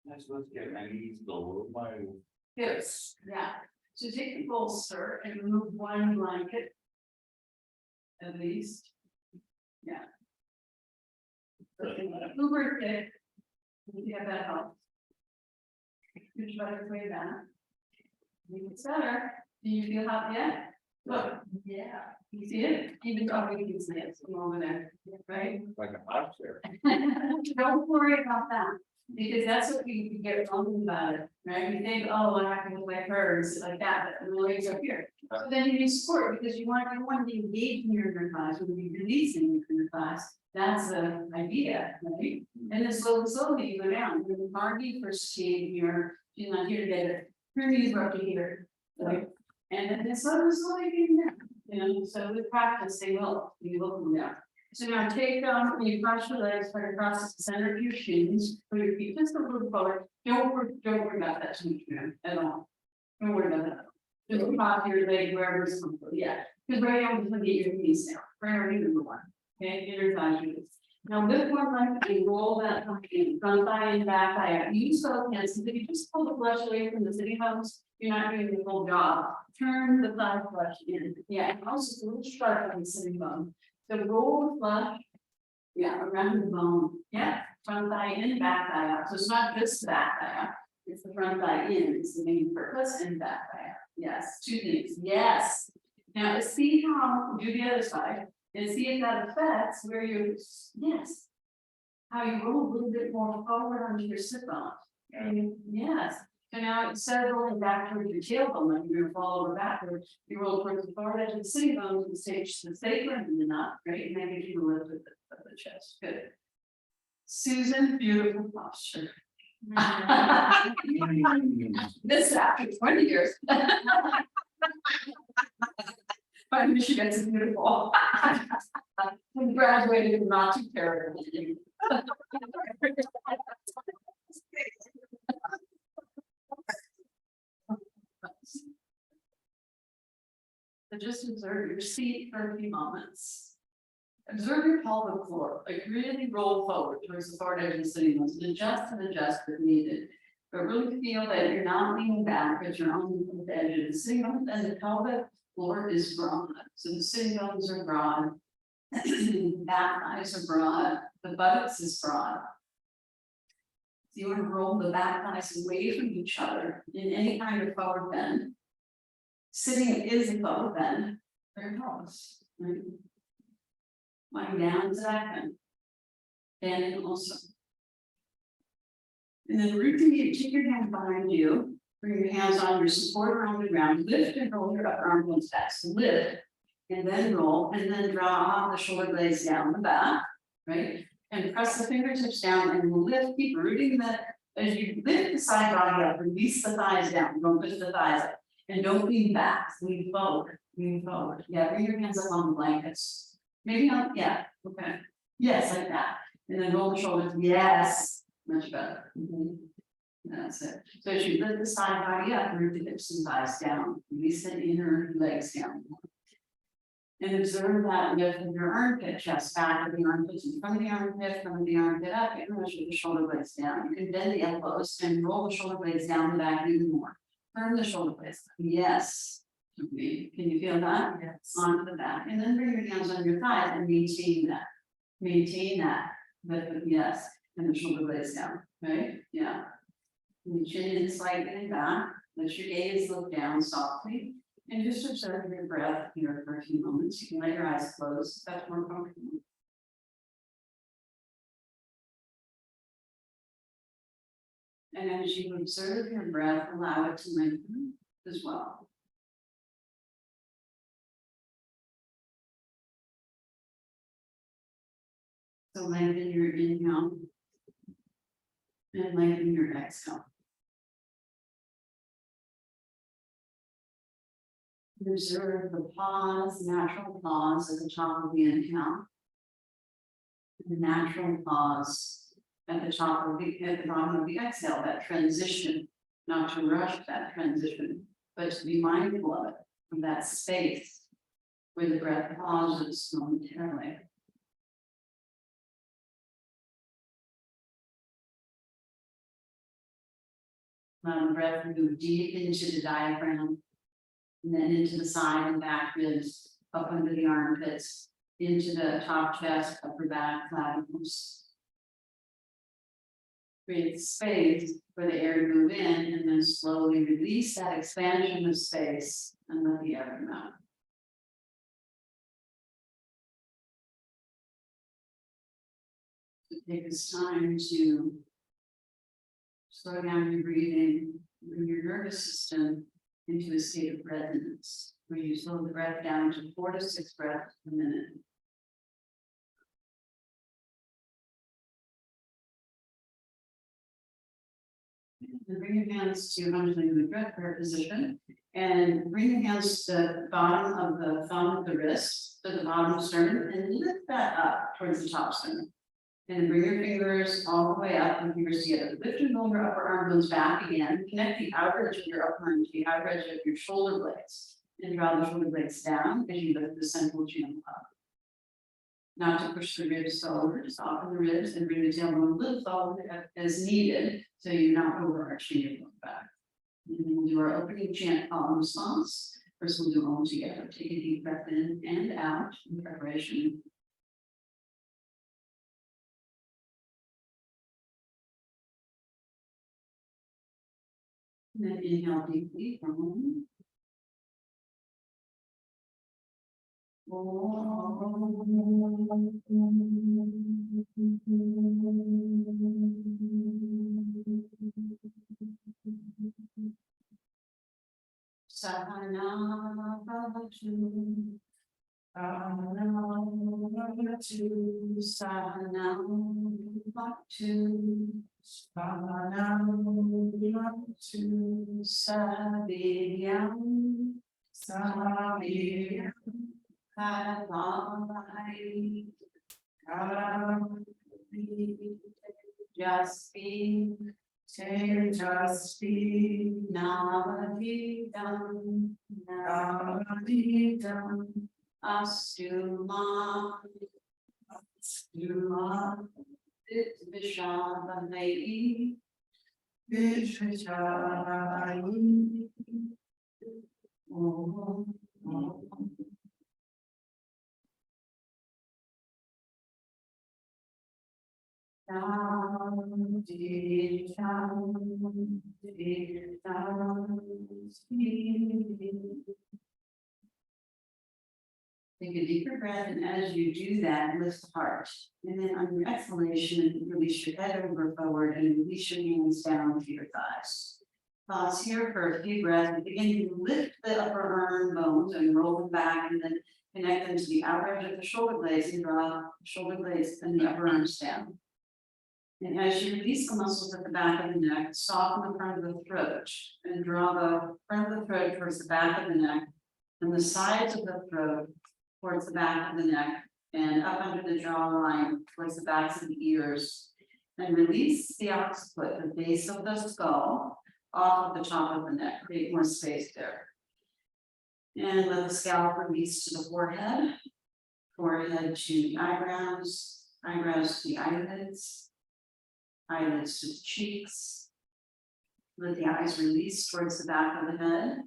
Let's get my knees go, my. Yes, yeah. So take the bolster and remove one blanket. At least. Yeah. Uber thick. You have that help. You try to way down. Make it better. Do you feel hot yet? Look, yeah, you see it? Even though we can see it from over there, right? Like a hot chair. Don't worry about that, because that's what we get wrong about it, right? We think, oh, what happened with my hers, like that, but the legs up here. So then you need support, because you want to be engaged in your inner thighs, when you're releasing your inner thighs. That's the idea, right? And then slowly you go down. When the Margie first came here, she's not here together. Her knees were up to here, right? And then slowly getting down, you know, so with practice, they will come down. So now take when you cross your legs, put across the center of your shins, put your feet just a little forward. Don't worry about that too much, man, at all. Don't worry about that. Just pop your leg wherever it's comfortable, yeah. Because right now, we're gonna get your knees down, priority number one. Okay, inner thigh release. Now lift one leg and roll that in, front thigh and back thigh out. Use both hands, if you just pull the flesh away from the sitting bones, you're not doing the full job. Turn the thigh flesh in, yeah, and also a little sharp on the sitting bone. So roll the flesh, yeah, around the bone, yeah, front thigh in, back thigh out. So it's not just the back thigh out, it's the front thigh in, it's the main purpose, and back thigh out. Yes, two things, yes. Now see how, do the other side, and see if that affects where you, yes. How you roll a little bit more forward onto your sit bone. Yes. So now instead of rolling back towards your tailbone, like you're gonna fall over backwards, you roll towards the forward edge of the sitting bone to the stage to the sacrum and the knot, right? And that gives you a lift of the chest. Good. Susan, beautiful posture. This after 20 years. My Michigan's beautiful. We graduated not too terrible. So just observe your seat for a few moments. Observe your pelvic floor, like really roll forward towards the forward edge of the sitting bones, and adjust if needed. But really feel that you're not leaning back, but you're on the edge of the sitting bones, and the pelvic floor is broad. So the sitting bones are broad, back thighs are broad, the buttocks is broad. So you want to roll the back thighs away from each other in any kind of forward bend. Sitting is a forward bend, very close. Right? Lying down is that bend. And also. And then root to knee, keep your hands behind you. Bring your hands on your support around the ground. Lift and roll your upper arm bones back. So lift and then roll and then draw the shoulder blades down the back, right? And press the fingertips down and lift, keep rooting that as you lift the side body up, release the thighs down, don't push the thighs up. And don't lean back, lean forward, lean forward. Yeah, bring your hands up on the blankets. Maybe not, yeah, okay. Yes, like that. And then roll the shoulders, yes, much better. That's it. So as you lift the side body up, root the hips and thighs down, release the inner legs down. And observe that lift of your armpit, chest back of the armpits in front of the armpit, from the armpit up, and push the shoulder blades down. You can bend the elbows and roll the shoulder blades down the back even more. Turn the shoulder blades. Yes. Okay. Can you feel that? Yes. Onto the back. And then bring your hands on your thighs and maintain that. Maintain that. But yes. And the shoulder blades down. Right? Yeah. And chin in slightly back. Let your gaze look down softly. And just observe your breath here for a few moments. You can let your eyes close. That's more comfortable. And as you observe your breath, allow it to lengthen as well. So lengthen your inhale and lengthen your exhale. Observe the pause, natural pause at the top of the inhale. The natural pause at the top of at the bottom of the exhale, that transition, not to rush that transition, but to be mindful of it, from that space where the breath pauses momentarily. Breath move deep into the diaphragm. And then into the side and back ribs, up under the armpits, into the top chest, upper back, clavicles. Create space for the air to move in and then slowly release that expansion of space and let the air come out. Take this time to slow down your breathing, bring your nervous system into a state of resonance, where you slow the breath down to 4 to 6 breaths per minute. And bring your hands to under the breath prayer position, and bring your hands to the bottom of the thumb of the wrist, to the bottom of the sternum, and lift that up towards the top sternum. And bring your fingers all the way up and fingers together. Lift your lower upper arm bones back again. Connect the outer edge of your upper arm to the outer edge of your shoulder blades. And draw the shoulder blades down as you lift the central chin up. Not to push the ribs forward, soften the ribs and bring the tailbone a little forward as needed, so you're not overarching your lower back. And then we'll do our opening chant calm response. First, we'll do it all together. Take a deep breath in and out in preparation. And then inhale deeply for a moment. Sahana Bhavatu, Sahana Bhavatu, Saviryam, Saviryam, Kalavai, just be, just be, Navadidam, Navadidam, Astuma, Astuma, Vishavamai, Vishavamai, Om. Shanti, Shanti, Shanti. Take a deeper breath, and as you do that, lift the heart. And then on your exhalation, release your head over forward and release your hands down to your thighs. Pause here for a few breaths. Begin to lift the upper arm bones and roll them back, and then connect them to the outer edge of the shoulder blades and draw shoulder blades and the upper arms down. And as you release the muscles at the back of the neck, soften the front of the throat and draw the front of the throat towards the back of the neck and the sides of the throat towards the back of the neck and up under the jawline towards the backs of the ears. And release the occiput, the base of the skull, off of the top of the neck. Create more space there. And let the scalp release to the forehead, forehead to the eyebrows, eyebrows to the eyelids, eyelids to the cheeks. Let the eyes release towards the back of the head.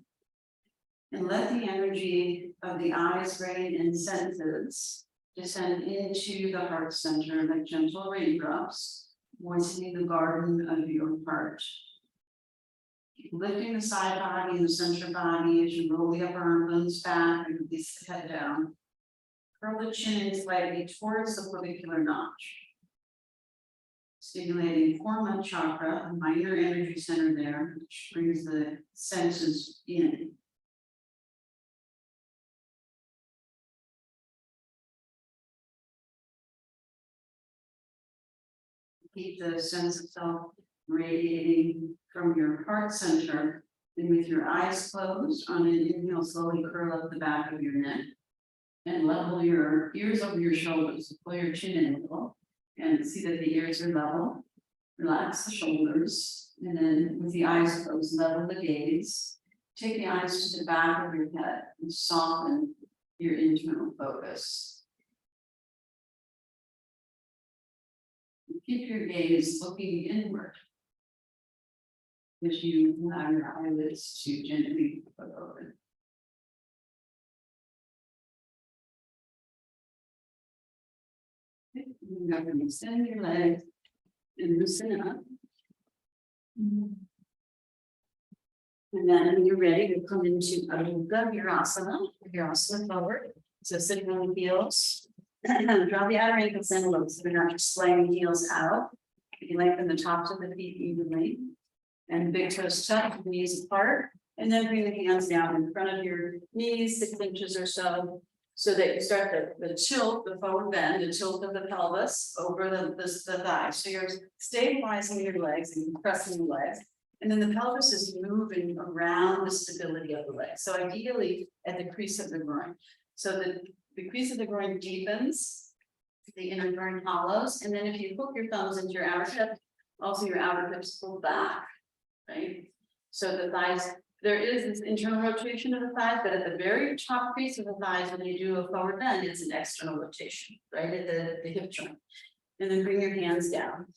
And let the energy of the eyes, brain, and senses descend into the heart center like gentle raindrops, moistening the garden of your heart. Keep lifting the side body and the center body as you roll the upper arm bones back and release the head down. Curl the chin in slightly towards the clavicular notch. Stimulating Korma chakra, a minor energy center there, which brings the senses in. Keep the sense of self radiating from your heart center, and with your eyes closed, on an inhale, slowly curl up the back of your neck and level your ears over your shoulders. Pull your chin in a little and see that the ears are level. Relax the shoulders, and then with the eyes closed, level the gaze. Take the eyes to the back of your head and soften your internal focus. Keep your gaze looking inward. Which you allow your eyelids to gently put open. Okay, you're going to extend your legs and loosen up. And then when you're ready to come into Adho Virasana forward. So sitting on the heels. Draw the outer ankles in a little, so we're not just slaying the heels out. You lengthen the tops of the feet evenly. And the big toes tucked, knees apart. And then bring the hands down in front of your knees, 6 inches or so. So that you start the tilt, the forward bend, the tilt of the pelvis over the thighs. So you're stabilizing your legs and compressing the legs. And then the pelvis is moving around the stability of the legs. So ideally at the crease of the groin. So the crease of the groin deepens, the inner groin hollows. And then if you hook your thumbs into your outer hip, also your outer hips pull back, right? So the thighs, there is this internal rotation of the thighs, but at the very top crease of the thighs, when you do a forward bend, it's an external rotation, right at the hip joint. And then bring your hands down.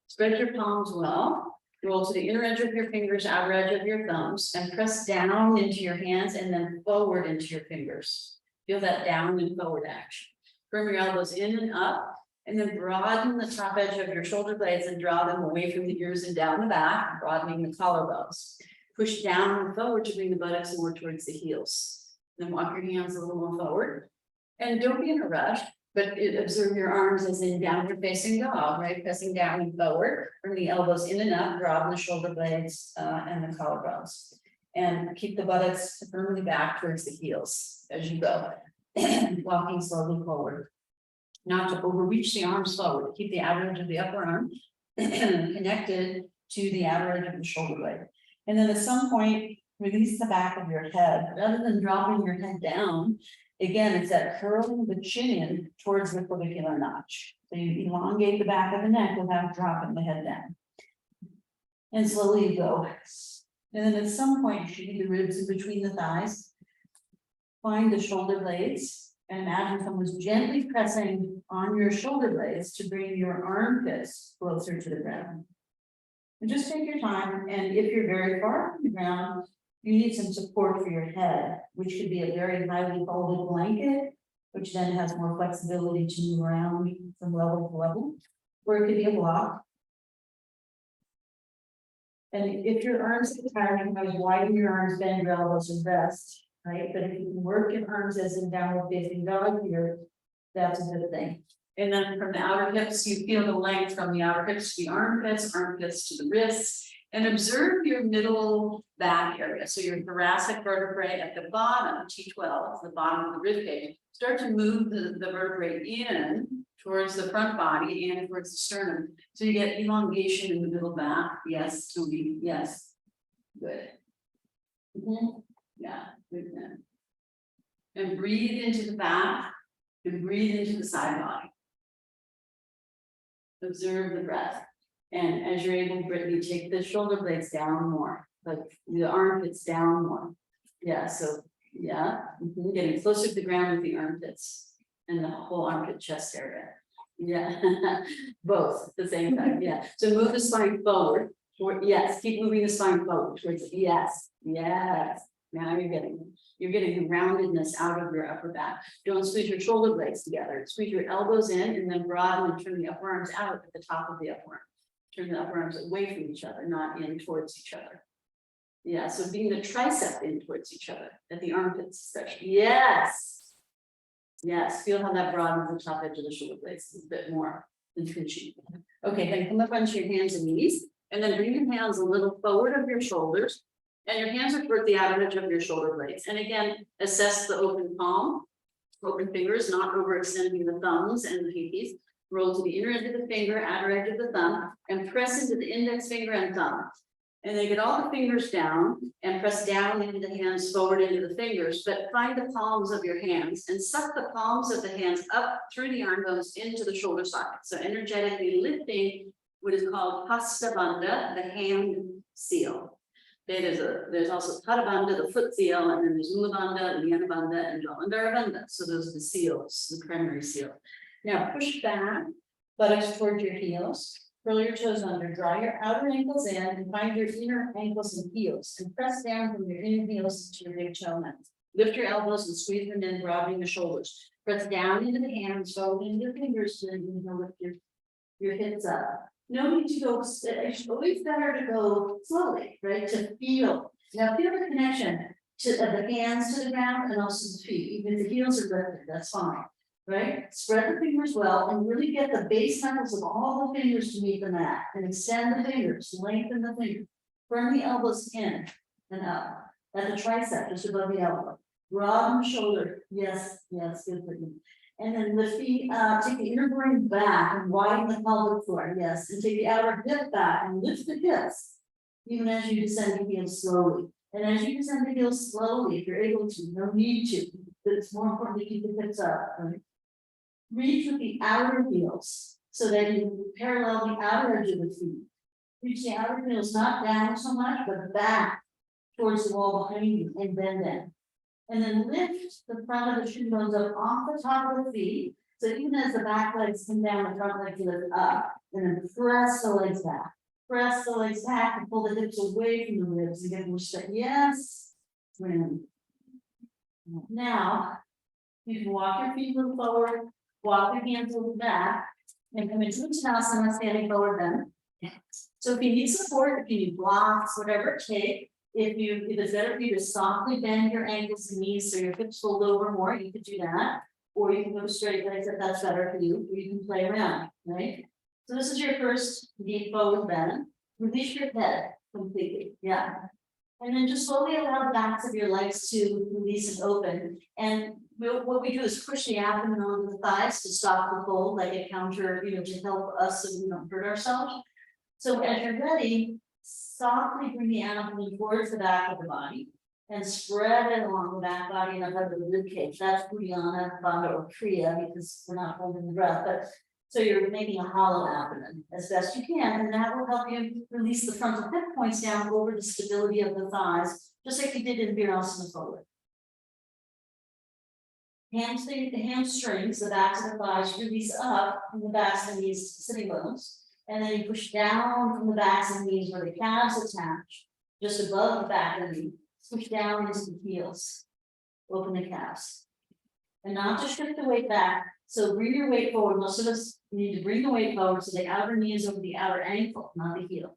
Spread your palms well. Roll to the inner edge of your fingers, outer edge of your thumbs, and press down into your hands and then forward into your fingers. Feel that down and forward action. Firm your elbows in and up, and then broaden the top edge of your shoulder blades and draw them away from the ears and down the back, broadening the collarbones. Push down and forward to bring the buttocks more towards the heels. Then walk your hands a little more forward. And don't be in a rush, but observe your arms as in downward facing dog, right? Pressing down and forward, bring the elbows in and up, broaden the shoulder blades and the collarbones. And keep the buttocks firmly back towards the heels as you go. Walking slowly forward. Not to overreach the arms forward. Keep the outer edge of the upper arm connected to the outer edge of the shoulder blade. And then at some point, release the back of your head. Rather than dropping your head down, again, it's that curling the chin in towards the clavicular notch. So you elongate the back of the neck without dropping the head down. And slowly you go. And then at some point, you should get the ribs in between the thighs. Find the shoulder blades and imagine someone's gently pressing on your shoulder blades to bring your armpits closer to the ground. And just take your time, and if you're very far from the ground, you need some support for your head, which could be a very highly folded blanket, which then has more flexibility to move around from level to level, or it could be a block. And if your arms are tired, you might widen your arms, bend your elbows, and rest, right? But if you can work your arms as in downward facing dog here, that's a good thing. And then from the outer hips, you feel the length from the outer hips to the armpits, armpits to the wrists, and observe your middle back area. So your thoracic vertebrae at the bottom, T12, the bottom of the rib cage, start to move the vertebrae in towards the front body and towards the sternum. So you get elongation in the middle back. Yes, Toby, yes. Good. Yeah, good then. And breathe into the back and breathe into the side body. Observe the breath. And as you're able, Brittany, take the shoulder blades down more, like the armpits down more. Yeah, so yeah, getting closer to the ground with the armpits and the whole armpit chest area. Yeah, both at the same time. Yeah. So move the spine forward. Yes, keep moving the spine forward towards it. Yes, yes. Now you're getting the roundedness out of your upper back. Don't squeeze your shoulder blades together. Squeeze your elbows in and then broaden and turn the upper arms out at the top of the upper arm. Turn the upper arms away from each other, not in towards each other. Yeah, so being the tricep in towards each other at the armpits especially. Yes. Yes, feel how that broadens the top edge of the shoulder blades a bit more than pinching. Okay, then come up onto your hands and knees, and then bring your hands a little forward of your shoulders, and your hands are toward the outer edge of your shoulder blades. And again, assess the open palm, open fingers, not overextending the thumbs and the pinkies. Roll to the inner edge of the finger, outer edge of the thumb, and press into the index finger and thumb. And then get all the fingers down and press down into the hands, forward into the fingers, but find the palms of your hands and suck the palms of the hands up through the arm bones into the shoulder socket. So energetically lifting what is called Hasta Bandha, the hand seal. There's also Pada Bandha, the foot seal, and then there's Mula Bandha, Uddiyana Bandha, and Jalandhara Bandha. So those are the seals, the primary seal. Now push back, buttocks toward your heels. Curl your toes under, draw your outer ankles in and find your inner ankles and heels and press down from your inner heels to your big toe mat. Lift your elbows and squeeze them in, broadening the shoulders. Press down into the hands, fold into your fingers, and you know, lift your hips up. No need to go, it's always better to go slowly, right, to feel. Now feel the connection to the hands to the ground and also the feet, even if the heels are lifted, that's fine. Right, spread the fingers well and really get the base knuckles of all the fingers to meet the mat and extend the fingers, lengthen the fingers. Bring the elbows in and up at the tricep, just above the elbow. Broaden the shoulder, yes, good for you. And then lift the, take the inner groin back and widen the pelvic floor, yes, and take the outer hip back and lift the hips. Even as you descend the heels slowly. And as you descend the heels slowly, if you're able to, no need to, but it's more important to keep the hips up, right? Reach with the outer heels so that you parallel the outer edge of the feet. Reach the outer heels not down so much, but back towards the wall behind you and bend in. And then lift the front of the shin bones up off the top of the feet. So even as the back legs come down, the front legs lift up. And then press the legs back. Press the legs back and pull the hips away from the ribs and get more straight. Yes. Now, you can walk your feet a little forward. Walk your hands a little back and come into Uttanasana, standing forward then. So if you need support, if you need blocks, whatever it takes, if it's better for you to softly bend your ankles and knees so your hips fold over more, you could do that. Or you can go straight legs if that's better for you, or you can play around, right? So this is your first deep forward bend. Release your head completely, yeah. And then just slowly allow the backs of your legs to release and open. And what we do is push the abdomen onto the thighs to stop the fold, like a counter, to help us so we don't hurt ourselves. So as you're ready, softly bring the abdomen towards the back of the body and spread it along the back body and above the rib cage. That's Uddiyana, Bandha, or Kriya, because we're not holding the breath. But so you're making a hollow abdomen as best you can, and that will help you release the frontal hip points down over the stability of the thighs, just like you did in Virasana forward. Hands the hamstrings, the backs of the thighs, release up from the backs and knees to sitting bones. And then you push down from the backs and knees where the calves attach, just above the back of the knee. Push down into the heels. Open the calves. And not to shift the weight back. So bring your weight forward. Most of us need to bring the weight forward so the outer knee is over the outer ankle, not the heel.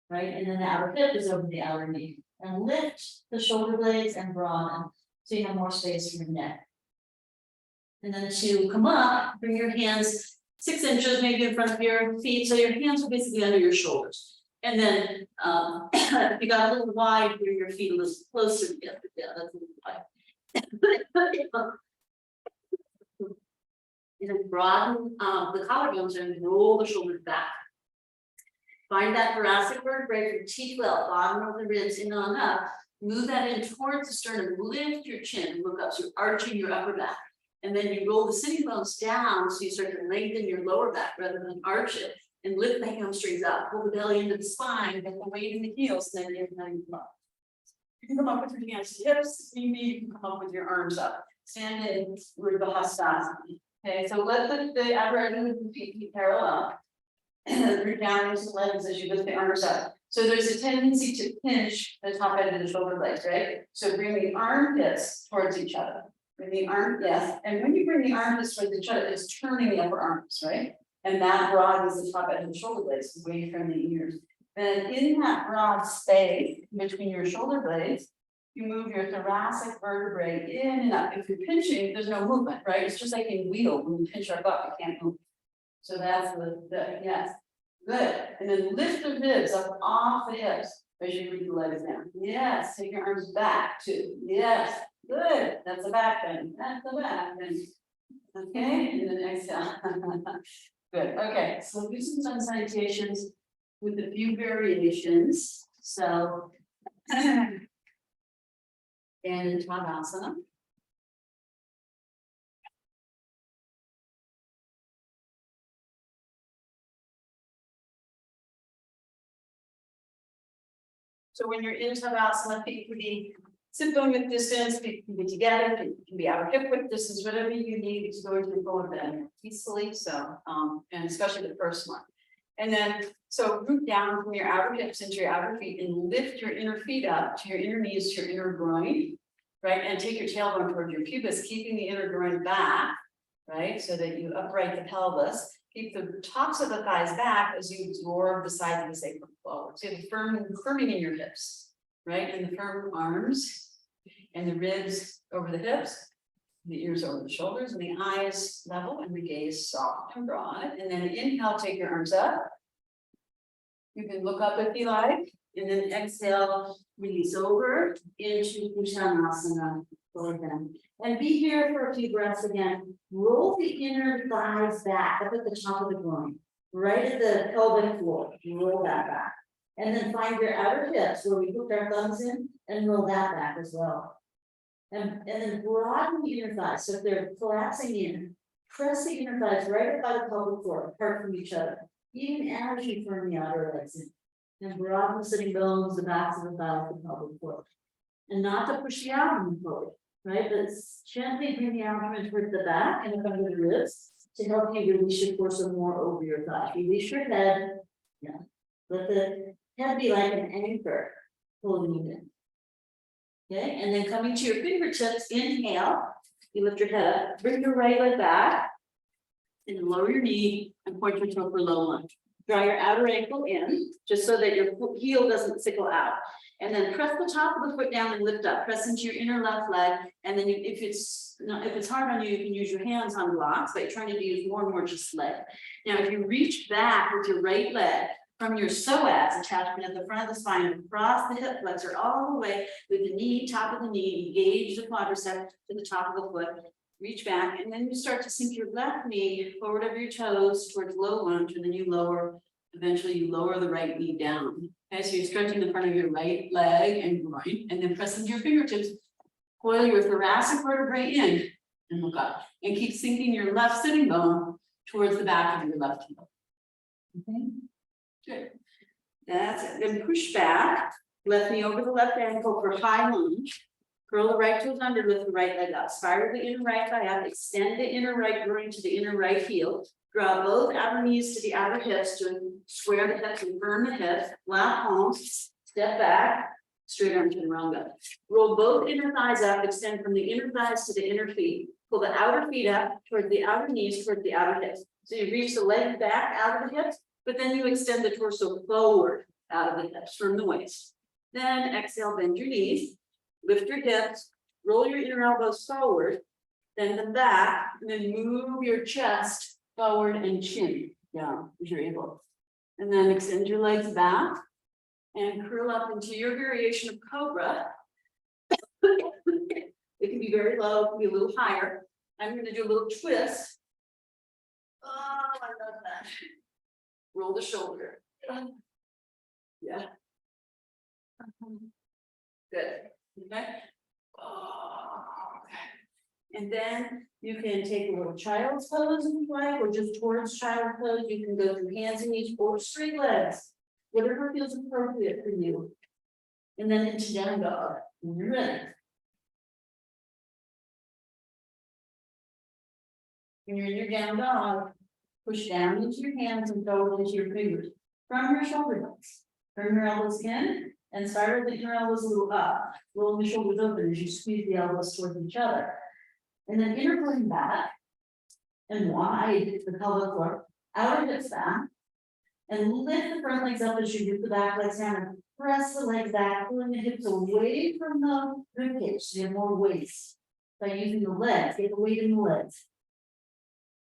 Right? And then the outer hip is over the outer knee. And lift the shoulder blades and broaden so you have more space for your neck. And then to come up, bring your hands 6 inches maybe in front of your feet. So your hands are basically under your shoulders. And then if you got a little wide, bring your feet a little closer together. Yeah, that's a little wide. You know, broaden the collarbones and roll the shoulders back. Find that thoracic vertebrae from T12, bottom of the ribs, in on up. Move that in towards the sternum. Lift your chin. Look up. So you're arching your upper back. And then you roll the sitting bones down so you start to lengthen your lower back rather than arch it. And lift the hamstrings up. Pull the belly into the spine. Get the weight in the heels. And then you come up. You can come up with your hands to the hips. You can come up with your arms up. Stand in Urdhva. Okay, so let the outer edge of the feet be parallel. And root down into the legs as you lift the arms up. So there's a tendency to pinch the top edge of the shoulder blades, right? So bring the armpits towards each other. Bring the arm, yes. And when you bring the armpits towards each other, it's turning the upper arms, right? And that broadens the top edge of the shoulder blades away from the ears. And in that broad space between your shoulder blades, you move your thoracic vertebrae in and up. If you're pinching, there's no movement, right? It's just like a wheel. When you pinch our butt, we can't move. So that's the yes. Good. And then lift the ribs up off the hips as you root the legs down. Yes. Take your arms back too. Yes. Good. That's the back bend. That's the back bend. Okay. And then exhale. Good. Okay. So do some sun salutations with a few variations. So and Tadasana. So when you're in Tadasana, feet can be sit bone width distance, feet can be together, feet can be outer hip width distance, whatever you need to go into the forward bend peacefully. So and especially the first one. And then, so root down from your outer hips into your outer feet and lift your inner feet up to your inner knees, to your inner groin. Right, and take your tailbone toward your pubis, keeping the inner groin back, right, so that you upright the pelvis. Keep the tops of the thighs back as you absorb the sides of the sacrum forward. So the firming in your hips, right, and the firm arms, and the ribs over the hips, the ears over the shoulders, and the eyes level, and the gaze soft and broad. And then inhale, take your arms up. You can look up if you like, and then exhale, release over into Uttanasana. Lower down. And be here for a few breaths again. Roll the inner thighs back up at the top of the groin, right at the pelvic floor. Roll that back. And then find your outer hips where we hooked our thumbs in and roll that back as well. And then broaden the inner thighs. So if they're collapsing in, press the inner thighs right up by the pelvic floor, apart from each other. Even as you firm the outer legs in. And broaden the sitting bones, the backs of the thighs, the pelvic floor. And not to push the abdomen forward, right? But gently bring the abdomen towards the back and up under the ribs to help you release your torso more over your thighs. Release your head. Yeah. Let the head be like an anchor holding you in. Okay, and then coming to your fingertips, inhale. You lift your head up, bring your right leg back. And then lower your knee and point your toe for low lunge. Draw your outer ankle in, just so that your heel doesn't sickle out. And then press the top of the foot down and lift up. Press into your inner left leg. And then if it's hard on you, you can use your hands on blocks, but you're trying to use more and more just leg. Now, if you reach back with your right leg from your psoas attachment at the front of the spine, across the hip flexor all the way with the knee, top of the knee, engage the quadricep to the top of the foot. Reach back, and then you start to sink your left knee forward over your toes towards low lunge, and then you lower, eventually you lower the right knee down. Okay, so you're stretching the front of your right leg and groin, and then press into your fingertips, coil your thoracic vertebrae in, and look up, and keep sinking your left sitting bone towards the back of your left heel. Okay, good. That's it. Then push back, left knee over the left ankle for high lunge. Curl the right toes under, lift the right leg up. Spiral the inner right thigh up. Extend the inner right groin to the inner right heel. Draw both outer knees to the outer hips to square the hips and firm the hips. Lap palms. Step back. Straight arm chaturanga. Roll both inner thighs up. Extend from the inner thighs to the inner feet. Pull the outer feet up towards the outer knees, towards the outer hips. So you reach the leg back out of the hips, but then you extend the torso forward out of the hips from the waist. Then exhale, bend your knees. Lift your hips, roll your inner elbows forward, then the back, and then move your chest forward and chin down as you're able. And then extend your legs back and curl up into your variation of cobra. It can be very low, it can be a little higher. I'm going to do a little twist. Oh, I love that. Roll the shoulder. Yeah. Good. Okay. Oh, okay. And then you can take a little child's pose if you like, or just towards child's pose. You can go through hands and knees or straight legs, whatever feels appropriate for you. And then into down dog when you're ready. When you're in your down dog, push down into your hands and go into your fingers from your shoulder blades. Bring your elbows in. And spiral the inner elbows a little up, roll the shoulders open as you squeeze the elbows towards each other. And then inner groin back and wide the pelvic floor, outer hips back, and lift the front legs up as you lift the back legs down and press the legs back, pulling the hips away from the ribcage so you have more waist by using the legs, get the weight in the legs.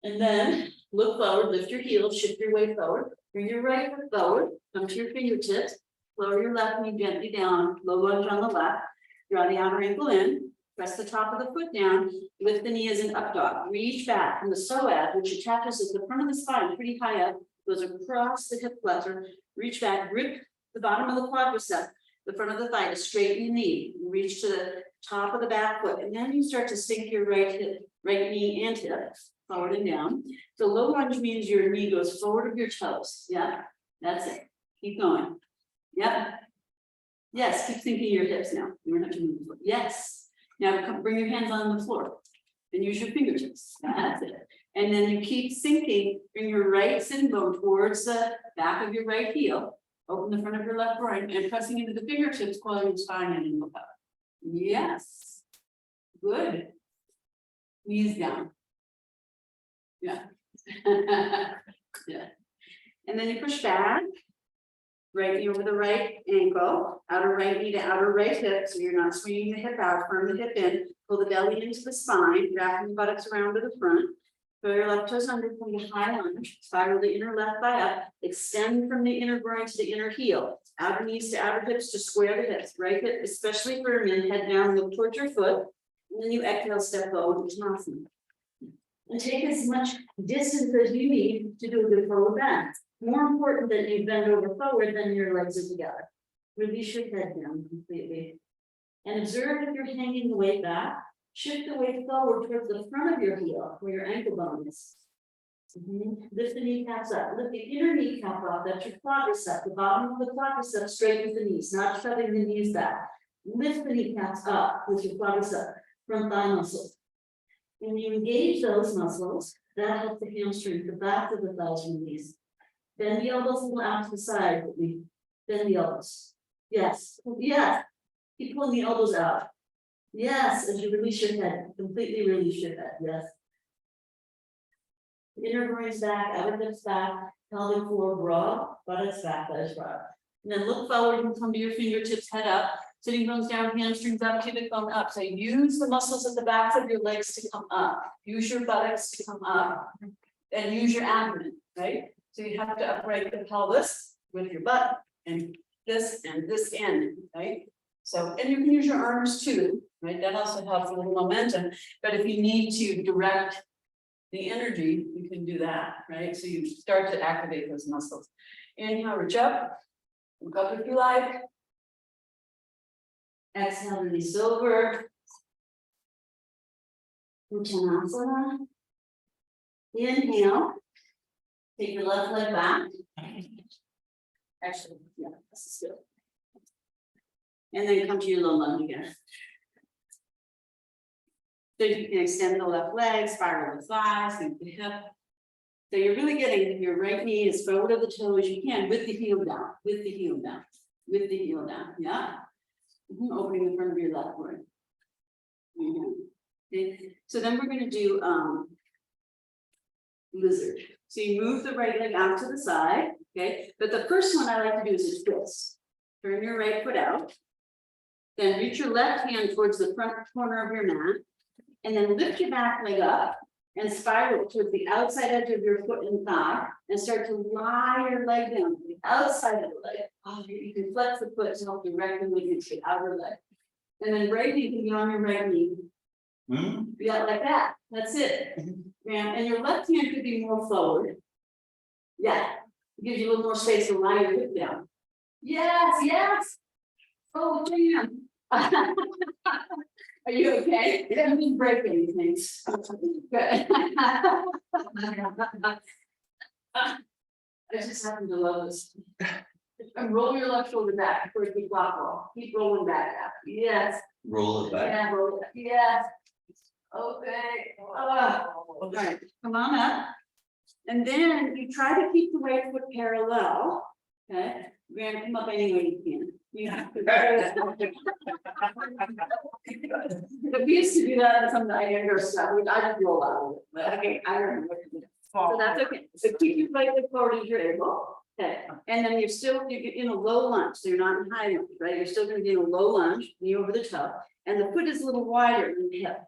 And then look forward, lift your heels, shift your weight forward, bring your right foot forward, come to your fingertips. Lower your left knee gently down, low lunge on the left, draw the outer ankle in, press the top of the foot down, lift the knee as an up dog, reach back from the psoas, which attaches at the front of the spine, pretty high up, goes across the hip flexor, reach back, grip the bottom of the quadricep, the front of the thigh to straighten the knee, reach to the top of the back foot, and then you start to sink your right knee and hip, forward and down. So low lunge means your knee goes forward of your toes, yeah, that's it, keep going. Yep. Yes, keep sinking your hips now. You don't have to move the foot. Yes. Now come, bring your hands on the floor and use your fingertips. That's it. And then you keep sinking in your right sitting bone towards the back of your right heel. Open the front of your left groin and pressing into the fingertips, coiling your spine and look up. Yes. Good. Knees down. Yeah. Yeah. And then you push back. Right knee over the right ankle, outer right knee to outer right hip, so you're not swinging the hip out, firm the hip in, pull the belly into the spine, wrapping the buttocks around to the front. Throw your left toes under, pull a high lunge, spiral the inner left thigh up, extend from the inner groin to the inner heel, outer knees to outer hips to square the hips, right hip, especially for men, head down, look towards your foot, and then you exhale, step forward, Uttanasana. And take as much distance as you need to do a good forward bend. More important than you bend over forward than your legs are together. Release your head down completely. And observe if you're hanging the weight back. Shift the weight forward towards the front of your heel where your ankle bone is. Lift the kneecaps up. Lift the inner kneecap up. That's your quadricep. The bottom of the quadricep straight with the knees, not shoving the knees back. Lift the kneecaps up with your quadricep, front thigh muscles. When you engage those muscles, that helps the hamstring, the back of the thighs release. Bend the elbows a little out to the side, bend the elbows. Yes, yes. Keep pulling the elbows out. Yes, as you release your head, completely release your head, yes. Inner groins back, outer hips back, pelvic floor broad, buttocks back, that is broad. And then look forward and come to your fingertips, head up, sitting bones down, hamstrings up, pubic bone up. So use the muscles at the backs of your legs to come up. Use your buttocks to come up. And use your abdomen, right? So you have to upright the pelvis with your butt and this end, right? So, and you can use your arms too, right? That also helps with momentum. But if you need to direct the energy, you can do that, right? So you start to activate those muscles. Inhale, reach up, look up if you like. Exhale, release over. Uttanasana. Inhale. Take your left leg back. Actually, yeah, this is good. And then come to your low lunge again. So you can extend the left leg, spiral the thighs, sink the hip. So you're really getting your right knee as forward of the toe as you can with the heel down, with the heel down, with the heel down. Yeah. Opening the front of your left foot. Okay. So then we're going to do lizard. So you move the right leg out to the side, okay? But the first one I like to do is a twist. Turn your right foot out. Then reach your left hand towards the front corner of your mat. And then lift your back leg up and spiral towards the outside edge of your foot and thigh. And start to lie your leg down to the outside of the leg. Oh, you can flex the foot to help direct the movement to the outer leg. And then right knee can be on your right knee. Yeah, like that. That's it. And your left hand could be more forward. Yeah, gives you a little more space to lie your hip down. Yes, yes. Oh, damn. Are you okay? You didn't break anything. Good. I just happen to love this. And roll your left shoulder back towards the block roll. Keep rolling back out. Yes. Roll it back. Yeah, roll it. Yes. Okay. All right, come on up. And then you try to keep the right foot parallel. Okay, we're gonna come up any way you can. You have to. If we used to do that in some Niagara stuff, I just roll out of it. But okay, I don't know what to do. So that's okay. So keep your right foot forward as you're able. Okay, and then you're in a low lunge, so you're not in high lunge, right? You're still gonna be in a low lunge, knee over the toe, and the foot is a little wider than the hip.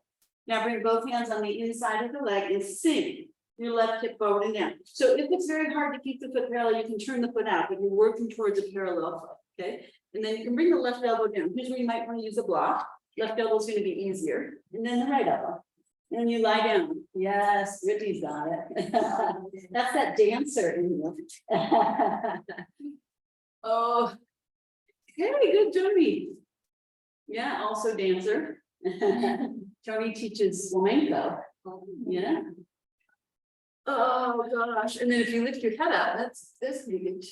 Now bring both hands on the inside of the leg and sink your left hip forward and down. So if it's very hard to keep the foot parallel, you can turn the foot out, but you're working towards a parallel foot, okay? And then you can bring the left elbow down. Here's where you might want to use a block. Left elbow is going to be easier. And then the right elbow. And you lie down. Yes, Whitney's got it. That's that dancer in you. Oh, very good, Jody. Yeah, also dancer. Tony teaches flamenco. Yeah. Oh gosh. And then if you lift your head up, that's pretty good.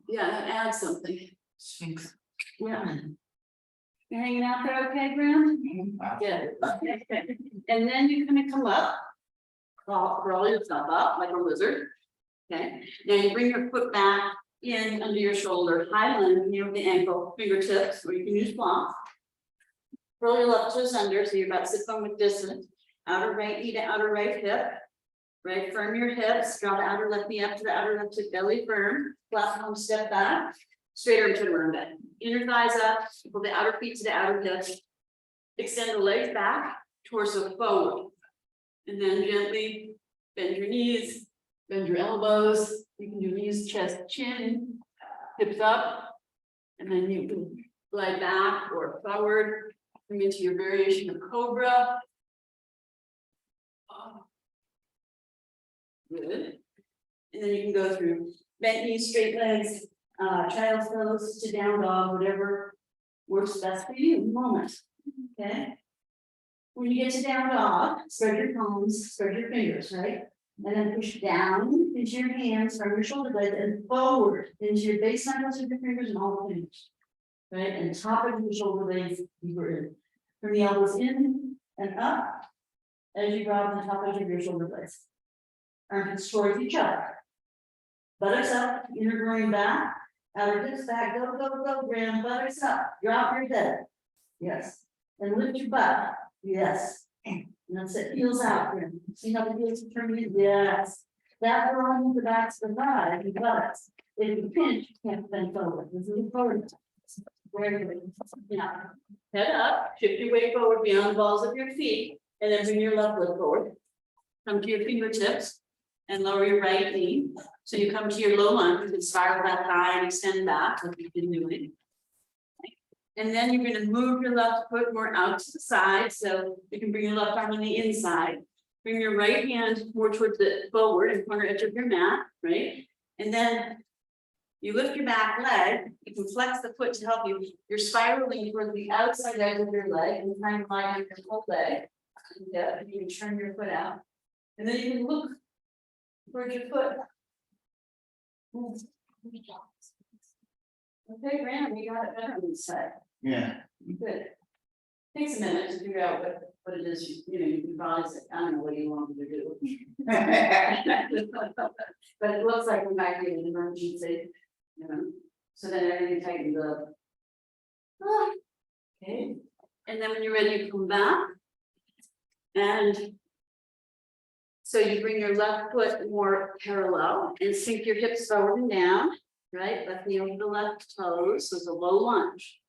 Yeah, that adds something. Sphinx. Yeah. You're hanging out there okay, Graham? Good. And then you're gonna come up. crawl yourself up like a lizard. Okay, now you bring your foot back in under your shoulder, high lunge near the ankle, fingertips, or you can use blocks. Roll your left toes under, so you're about 6 bone width distance. Outer right knee to outer right hip. Right, firm your hips, draw the outer left knee up to the outer left hip, belly firm, flat palm step back, straight arm turn around bend. Inner thighs up, pull the outer feet to the outer hips. Extend the legs back, torso forward. And then gently bend your knees, bend your elbows. You can do knees, chest, chin, hips up. And then you can glide back or forward, come into your variation of cobra. Good. And then you can go through bent knees, straight legs, child's pose to down dog, whatever works best for you in the moment. Okay. When you get to down dog, spread your palms, spread your fingers, right? And then push down into your hands from your shoulder blades and forward into your base knuckles with your fingers and all the fingers. Right? And top of your shoulder blades deeper in. From the elbows in and up as you draw the top edge of your shoulder blades. Armpits towards each other. Buttocks up, inner groin back, outer hips back, go, go, go, grand buttocks up, drop your head. Yes. And lift your butt. Yes. And that's it, heels out. Grand. See how the heels are turning in? Yes. That wrong the backs of the thighs, the buttocks. If you pinch, you can't bend forward. This is a forward. Very good. Yeah. Head up, shift your weight forward beyond the balls of your feet, and then bring your left leg forward. Come to your fingertips. And lower your right knee. So you come to your low lunge, you can spiral that thigh and extend back, like you've been doing. And then you're going to move your left foot more out to the side. So you can bring your left arm on the inside. Bring your right hand more towards the forward and corner edge of your mat, right? And then you lift your back leg. You can flex the foot to help you. You're spiraling towards the outside edge of your leg and trying to line up your whole leg. Yeah, you can turn your foot out. And then you can look towards your foot. Okay, Brandon, we got it better on this side. Yeah. Good. Takes a minute to figure out what it is, you know, you can probably say, I don't know what you want me to do. But it looks like we might be in an emergency, you know, so then everything tightens up. Okay, and then when you're ready, you come back. And so you bring your left foot more parallel and sink your hips forward and down, right? Left knee over the left toes, so it's a low lunge.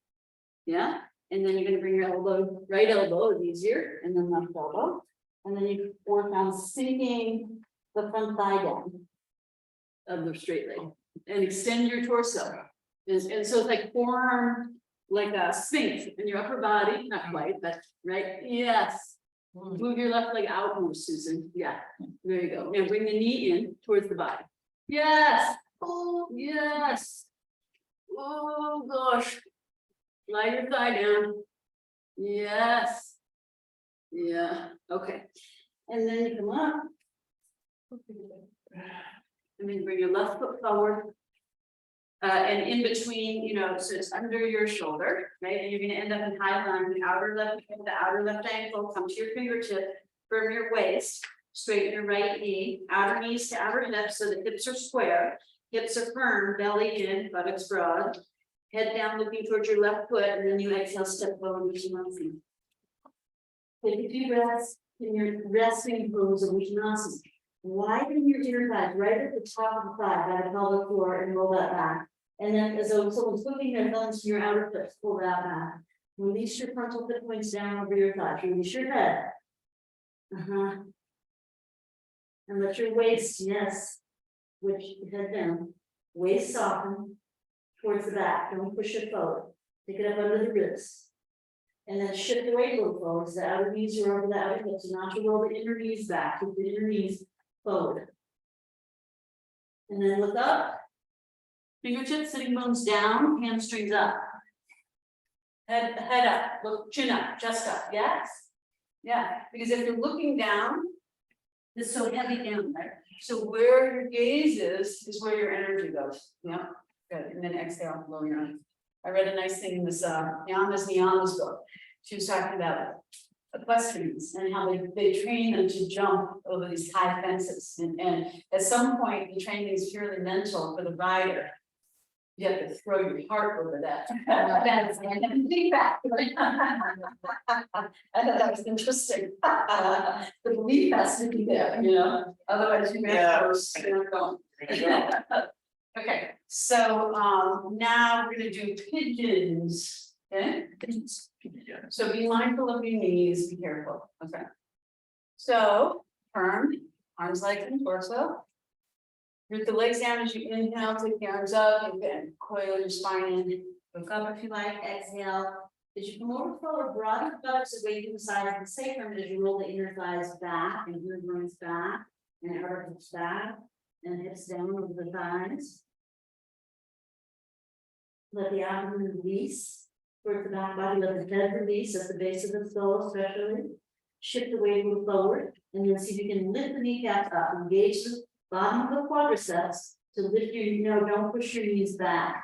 Yeah, and then you're gonna bring your elbow, right elbow is easier, and then left elbow. And then you work on sinking the front thigh down of the straight leg and extend your torso. And so it's like forearm, like a sphinx in your upper body, not quite, but right, yes. Move your left leg out more, Susan. Yeah, there you go. Now bring the knee in towards the body. Yes. Oh, yes. Oh, gosh. Lie your thigh down. Yes. Yeah, okay. And then you come up. And then bring your left foot forward. And in between, you know, so it's under your shoulder, right? And you're going to end up in high lunge, the outer left ankle, come to your fingertip, firm your waist, straighten your right knee, outer knees to outer hips, so the hips are square, hips are firm, belly in, buttocks broad, head down, looking towards your left foot, and then you exhale, step forward, Uttanasana. Take a few breaths in your resting pose of Uttanasana. Widen your inner thighs right at the top of the thigh by the pelvic floor and roll that back. And then as though someone's putting their thumbs to your outer hips, pull that back. Release your frontal hip points down over your thighs. Release your head. And let your waist, yes, which head down. Waist soften towards the back. Don't push it forward. Take it up under the ribs. And then shift the weight a little forward. So the outer knees are over the outer hips. And not to roll the inner knees back. Keep the inner knees forward. And then look up. Fingertips, sitting bones down, hamstrings up. Head up, look, chin up, chest up, yes? Yeah, because if you're looking down, it's so heavy down, right? So where your gaze is where your energy goes. Yeah, good. And then exhale, blow your arms. I read a nice thing in this Yama's book. She was talking about equestrians and how they train them to jump over these high fences. And at some point, the training is purely mental for the rider. You have to throw your heart over that fence and think back. I thought that was interesting. The belief has to be there, you know, otherwise you may have going. Okay, so now we're gonna do pigeons. Okay, so be mindful of your knees, be careful, okay. So firm, arms, legs, and torso. Root the legs down as you inhale, take the arms up, and then coil your spine in. Look up if you like, exhale. As you come over forward, broaden the buttocks away from the side of the sacrum as you roll the inner thighs back and inner groins back and outer hips back and hips down over the thighs. Let the abdomen release towards the back body, let the head release at the base of the skull especially. Shift the weight, move forward, and then see if you can lift the kneecaps up, engage the bottom of the quadriceps to lift your, don't push your knees back.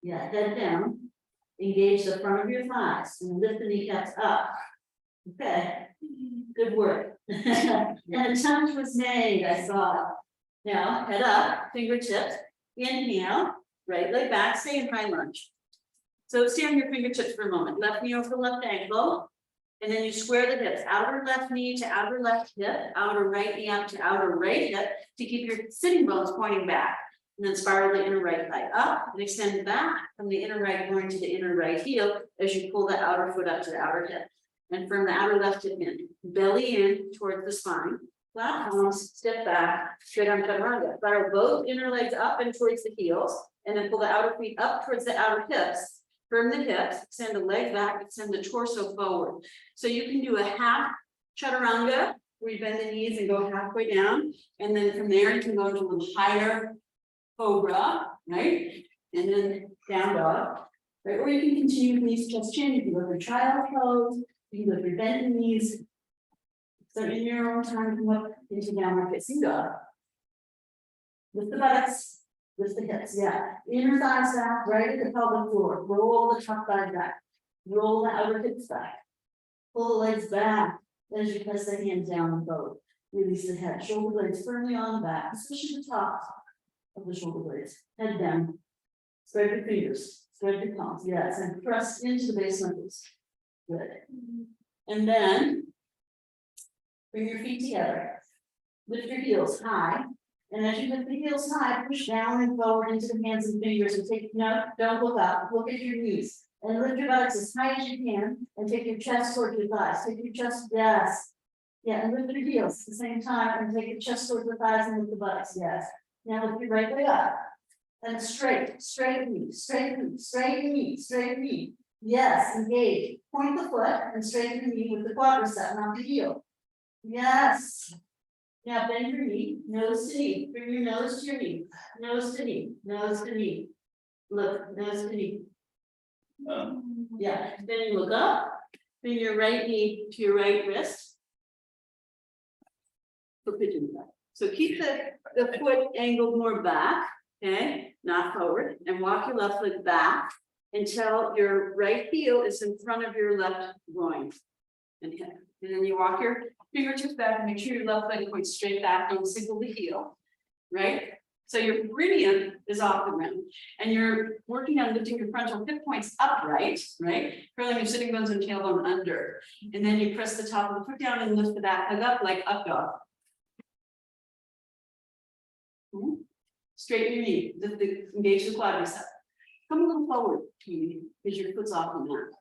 Yeah, head down. Engage the front of your thighs and lift the kneecaps up. Okay, good work. And a touch was made, I saw it. Now, head up, fingertips, inhale, right leg back, stay in high lunge. So stay on your fingertips for a moment, left knee over left ankle. And then you square the hips, outer left knee to outer left hip, outer right knee up to outer right hip to keep your sitting bones pointing back. And then spiral the inner right thigh up and extend back from the inner right groin to the inner right heel as you pull the outer foot up to the outer hip. And from the outer left hip in, belly in towards the spine, flat palms, step back, straight arm chaturanga. Spiral both inner legs up and towards the heels, and then pull the outer feet up towards the outer hips. Firm the hips, extend the leg back, extend the torso forward. So you can do a half chaturanga, where you bend the knees and go halfway down. And then from there, you can go into a little higher cobra, right? And then down dog, right? Or you can continue with knees, chest, chin. You can go for child pose. You can go for bent knees. So in your own time, come up into downward facing dog. Lift the buttocks. Lift the hips, yeah. Inner thighs back, right at the pelvic floor. Roll the top thigh back. Roll the outer hips back. Pull the legs back as you press the hands down the boat. Release the head. Shoulder blades firmly on the back, especially the top of the shoulder blades. Head down. Spread your fingers. Spread your palms. Yes, and press into the base knuckles. Good. And then bring your feet together. Lift your heels high. And as you lift the heels high, push down and forward into the hands and fingers and take, no, don't look up, look at your knees. And lift your buttocks as high as you can and take your chest towards your thighs. Take your chest, yes. Yeah, and lift your heels at the same time and take your chest towards the thighs and lift the buttocks, yes. Now lift your right leg up. And straight knee, straight knee, straight knee, straight knee. Yes, engage. Point the foot and straighten the knee with the quadricep, not the heel. Yes. Now bend your knee, nose to knee. Bring your nose to your knee. Nose to knee, nose to knee. Look, nose to knee. Yeah, then you look up. Bring your right knee to your right wrist. For pigeon back. So keep the foot angled more back, okay, not forward, and walk your left leg back until your right heel is in front of your left groin. And hip. And then you walk your fingertips back and make sure your left leg points straight back, don't signal the heel, right? So your meridian is off the ground and you're working on lifting your frontal hip points upright, right? Curling your sitting bones and tailbone under. And then you press the top of the foot down and lift the back leg up like up dog. Straighten your knee, engage the quadricep. Come a little forward, because your foot's off the mat.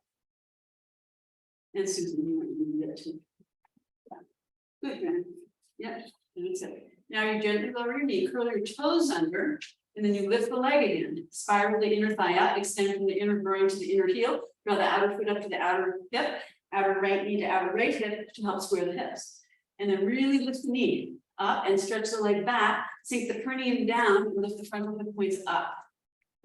And Susan, you want to do that too. Good, man. Yeah, that's it. Now you gently lower your knee, curl your toes under, and then you lift the leg again. Spiral the inner thigh up, extend from the inner groin to the inner heel. Draw the outer foot up to the outer hip, outer right knee to outer right hip to help square the hips. And then really lift the knee up and stretch the leg back. Sink the perineum down and lift the frontal hip points up.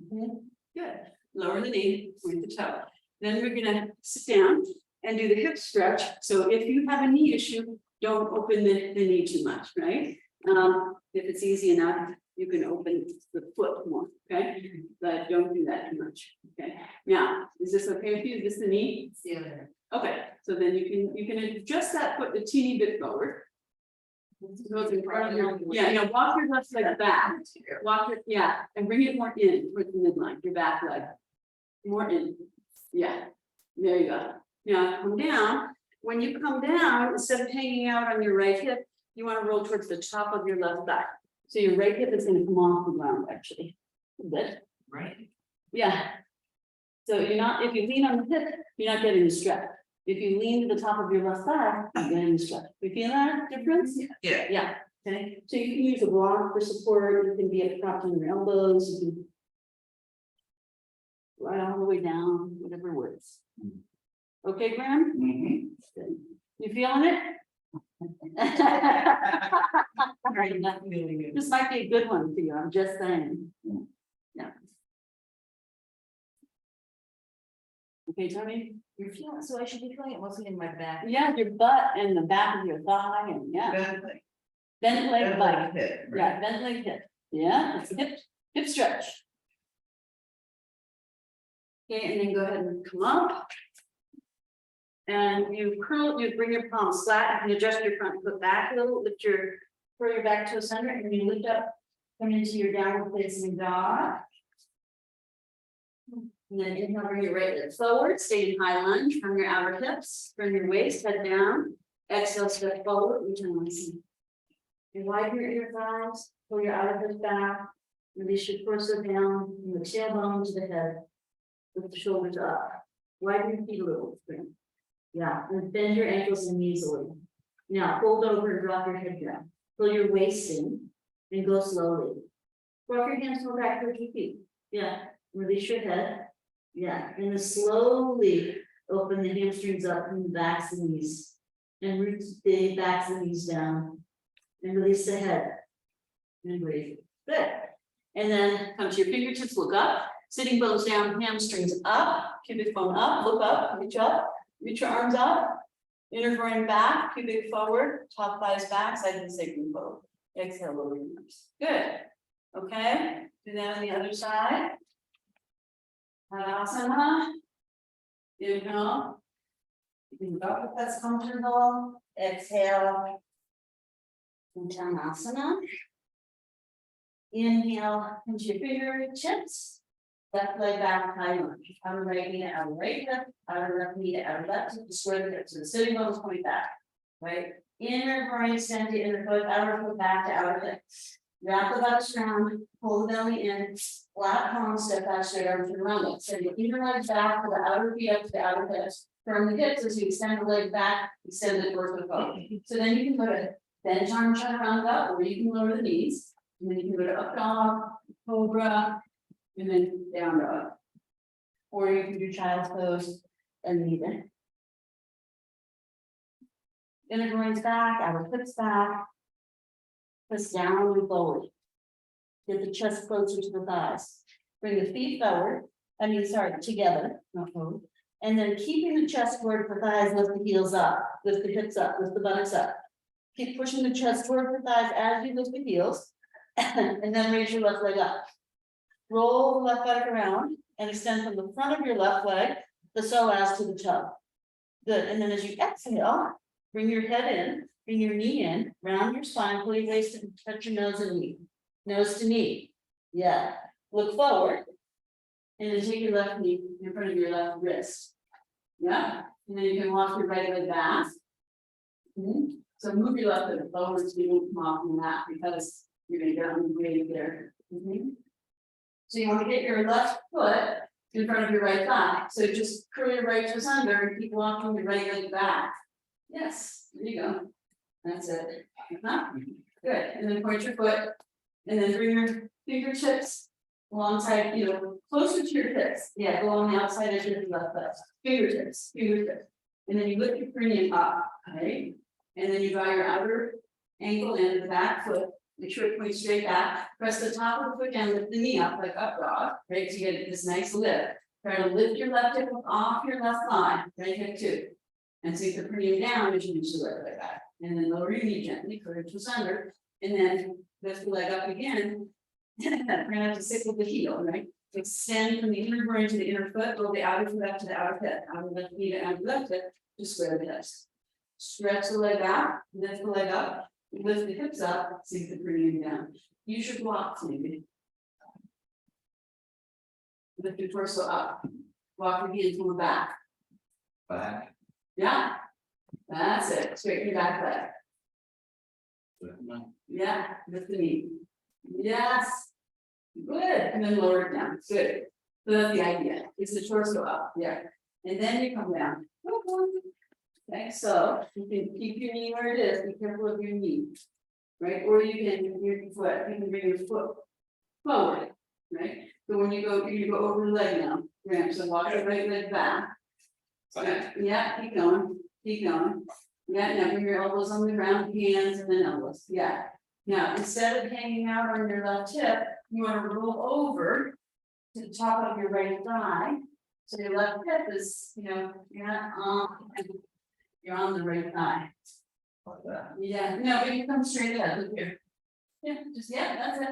Good. Lower the knee, point the toe. Then we're gonna sit down and do the hip stretch. So if you have a knee issue, don't open the knee too much, right? If it's easy enough, you can open the foot more, okay? But don't do that too much, okay? Now, is this okay with you? Is this the knee? See you later. Okay, so then you can adjust that foot a teeny bit forward. So it's in front of your, yeah, walk your left leg back, walk it, yeah, and bring it more in towards the midline, your back leg. More in, yeah, there you go. Now come down, when you come down, instead of hanging out on your right hip, you want to roll towards the top of your left thigh. So your right hip is gonna come off the ground actually, a bit. Right. Yeah. So you're not, if you lean on the hip, you're not getting the stretch. If you lean to the top of your left thigh, you're getting the stretch. You feel that difference? Yeah. Yeah, okay. So you can use a block for support, you can be at propped on your elbows, you can. Right all the way down, whatever works. Okay, Graham? Mm-hmm. You feeling it? Right, not feeling it. This might be a good one for you, I'm just saying. Yeah. Okay, Tony? You're feeling, so I should be feeling it mostly in my back. Yeah, your butt and the back of your thigh and yeah, bent leg butt. Yeah, bent leg hip. Yeah, it's hip stretch. Okay, and then go ahead and come up. And you curl, you bring your palms flat, and adjust your front foot back a little, lift your, curl your back to a center, and you lift up, come into your downward facing dog. And then inhale, bring your right leg forward, stay in high lunge from your outer hips, bring your waist, head down. Exhale, step forward, Uttanasana. And widen your inner thighs, pull your outer hips back, release your torso down, from the tailbone to the head. Lift the shoulders up, widen your feet a little. Yeah, and bend your ankles and knees a little. Now fold over and drop your head down. Pull your waist in and go slowly. Walk your hands more back towards your feet. Yeah, release your head. Yeah, and then slowly open the hamstrings up from the backs and knees. And root the backs and knees down. And release the head. And breathe. Good. And then come to your fingertips, look up. Sitting bones down, hamstrings up, pubic bone up, look up, reach your arms up. Inner groin back, pubic forward, top thighs back, side to sacrum forward. Exhale, lower your arms. Good. Okay, do that on the other side. Tadasana. Inhale. You can go if that's comfortable. Exhale. Uttanasana. Inhale into your fingertips. Left leg back, high lunge. Outer right knee to outer right hip, outer left knee to outer left hip, square the hips. So the sitting bones coming back. Right? Inner groin extend to inner foot, outer foot back to outer hip. Wrap the butt around, pull the belly in, flat palm, step back straight arms and around it. Send the inner leg back to the outer feet up to the outer hips. From the hips as you extend the leg back, extend it towards the foot. So then you can go to bench arm chaturanga up, or you can lower the knees. And then you can go to up dog, cobra, and then down dog. Or you can do child's pose and leave it. Inner groins back, outer hips back. Press down and forward. Get the chest closer to the thighs. Bring the feet forward, together, not forward. And then keeping the chest toward the thighs, lift the heels up, lift the hips up, lift the buttocks up. Keep pushing the chest toward the thighs as you lift the heels. And then raise your left leg up. Roll the left leg around and extend from the front of your left leg, the psoas to the toe. Good, and then as you exhale, bring your head in, bring your knee in, round your spine, pull your waist and touch your nose and knee. Nose to knee. Yeah, look forward. And then take your left knee in front of your left wrist. Yeah, and then you can walk your right leg back. So move your left leg forward so you don't come off the mat because you're gonna get on the grade there. So you want to get your left foot in front of your right thigh. So just curl your right toes under and keep walking your right leg back. Yes, there you go. That's it. Good. And then point your foot and then bring your fingertips alongside, closer to your hips. Yeah, go on the outside edge of your left foot. Fingertips. And then you lift your perineum up, right? And then you draw your outer ankle in the back foot. Make sure it points straight back. Press the top of the foot down, lift the knee up like up dog, right? So you get this nice lift. Try to lift your left hip off your left thigh, right hip too. And sink the perineum down as you reach the left leg back. And then lower your knee gently, curve to center. And then lift the leg up again. We're gonna have to stick with the heel, right? Extend from the inner groin to the inner foot, roll the outer foot up to the outer hip, outer left knee to outer left hip, to square the hips. Stretch the leg out, lift the leg up, lift the hips up, sink the cranium down. Use your blocks maybe. Lift your torso up, walk your hands on the back. Back. Yeah. That's it, straighten your back leg. Yeah, lift the knee. Yes. Good, and then lower it down, good. So that's the idea, it's the torso up, yeah, and then you come down. Okay, so you can keep your knee where it is, be careful of your knee. Right, or you can, your foot, you can bring your foot forward, right? So when you go, you go over the leg now, right, so walk the right leg back. Yeah, keep going, keep going. Yeah, now bring your elbows on the ground, hands and then elbows, yeah. Now, instead of hanging out on your left hip, you want to roll over to the top of your right thigh. So your left hip is, you're on the right thigh. Like that. Yeah, no, but you come straight ahead, look here. Yeah, just, yeah, that's it.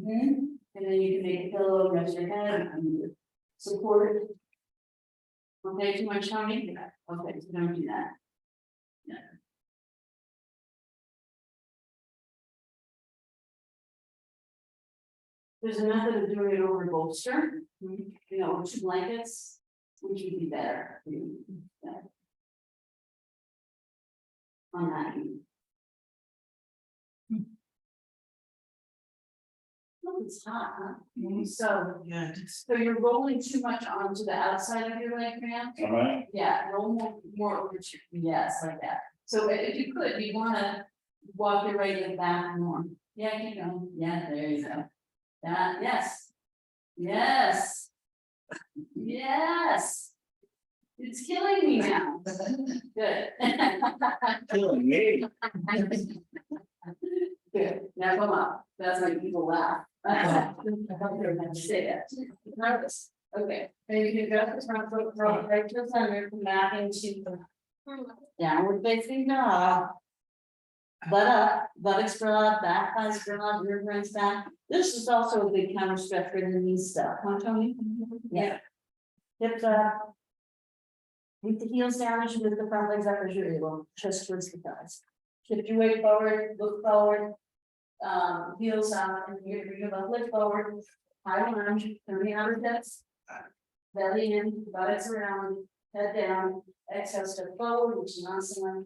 And then you can make a pillow, rest your head, and support it. Okay, too much tummy? Okay, so don't do that. Yeah. There's a method of doing it over a bolster, over 2 blankets, which would be better. Yeah. On that. Oh, it's hot, huh? So you're rolling too much onto the outside of your leg, man. Alright. Yeah, roll more over to, yes, like that. So if you could, you wanna walk your right leg back more. Yeah, keep going. Yeah, there you go. That, yes. Yes. Yes. It's killing me now. Good. Killing me. Good. Now come up. That's why people laugh. I don't hear them say that. Nervous. Okay. Maybe you can go to the front foot, roll it right to the center, come back into the downward facing dog. Butt up, buttocks broad, back thighs broad, rear groins back. This is also a big counter stretch for the knee stuff, huh, Tony? Yeah. Hips up. Keep the heels down as you lift the front legs up as you're able, chest towards the thighs. Shift your weight forward, look forward. Heels up, and you're gonna lift forward. High lunge, 30 outer hips. Belly in, buttocks around, head down, exhale, step forward, which is asana.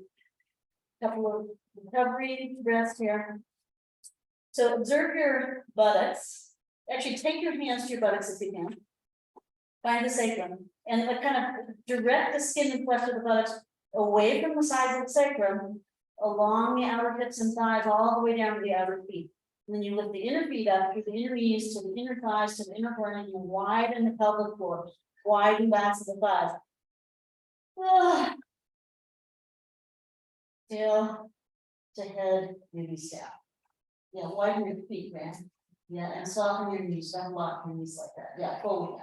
Couple of recovery breaths here. So observe your buttocks. Actually, take your hands to your buttocks if you can. Find the sacrum and kind of direct the skin and flesh of the buttocks away from the sides of the sacrum, along the outer hips and thighs, all the way down to the outer feet. And then you lift the inner feet up through the inner knees to the inner thighs to the inner groin, and widen the pelvic floor, widen backs of the thighs. Tail to head, maybe step. Yeah, widen your feet, man. Yeah, and soften your knees, don't lock your knees like that. Yeah, forward.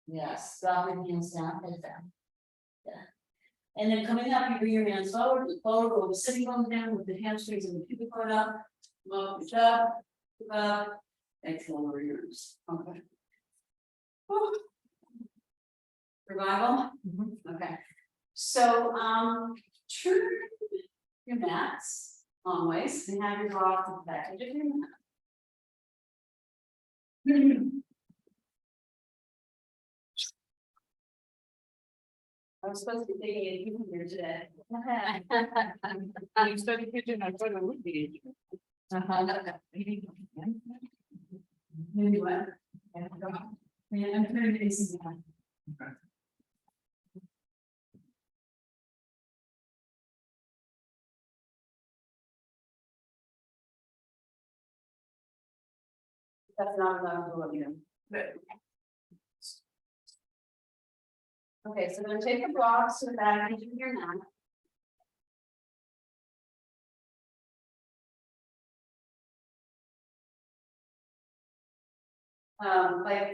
Yes, drop your hands down, head down. Yeah. And then coming up, you bring your hands forward, roll the sitting bones down with the hamstrings and the pubic bone up. Low push up, exhale over your arms. Okay. Whew. Revival? Okay. So, turn your mats long ways and have your rock to the back edge of your mat. I was supposed to be taking a human here today. I'm studying kitchen, I thought it would be. Maybe what? Yeah, I'm turning it easy now. That's not enough to look at. Okay, so I'm gonna take the blocks to the back edge of your mat.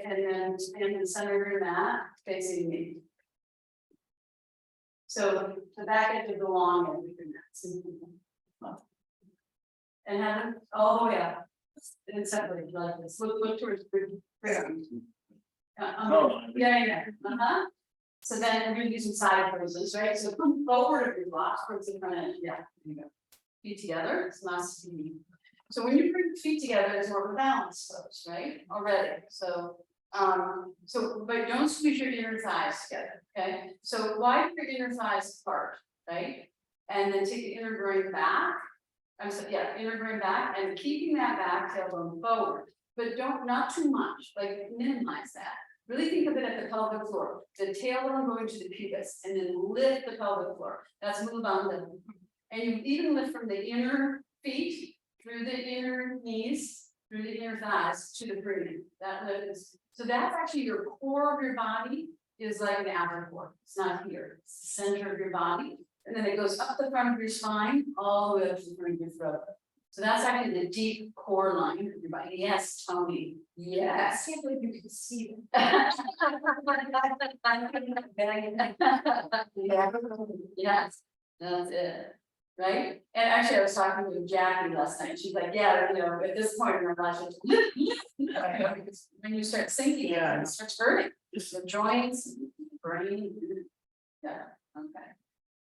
And then stand in the center of your mat, facing me. So the back edge of the long end of your mat. And have it all the way up. And separate like this. Look towards Yeah. So then we're gonna do some side poses, right? So come forward of your blocks towards the front edge, yeah, there you go. Feet together, it's nice to be. So when you bring the feet together, it's more of a balance pose, right? Already, so. But don't squeeze your inner thighs together, okay? So widen your inner thighs apart, right? And then take the inner groin back. Inner groin back and keeping that back tailbone forward. But not too much, like minimize that. Really think of it at the pelvic floor, the tailbone going to the pubis and then lift the pelvic floor. That's Mula Bandha. And you even lift from the inner feet through the inner knees, through the inner thighs to the breathing. That lift is, so that's actually your core of your body is like an outer core. It's not here, it's the center of your body. And then it goes up the front of your spine, all the way up to the front of your throat. So that's actually the deep core line of your body. Yes, Tony. Yes. I can't believe you can see Yes, that's it. Right? And actually, I was talking with Jackie last night. She's like, yeah, at this point in our life, because when you start sinking, it starts hurting. Just the joints, brain. Yeah, okay.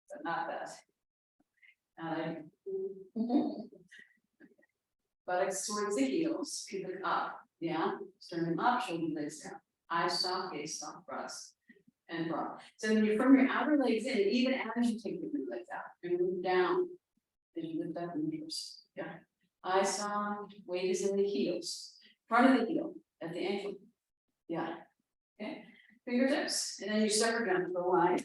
So not that. Buttocks towards the heels, keep it up, yeah, sternum up, shoulder blades down, eye soft, gaze soft, thrust, and broad. So then you from your outer legs in, even as you take the inner legs out, and move down, then you lift up and reverse, yeah. Eye soft, weight is in the heels, front of the heel, at the ankle, yeah, okay. Fingertips, and then you separate down to the line.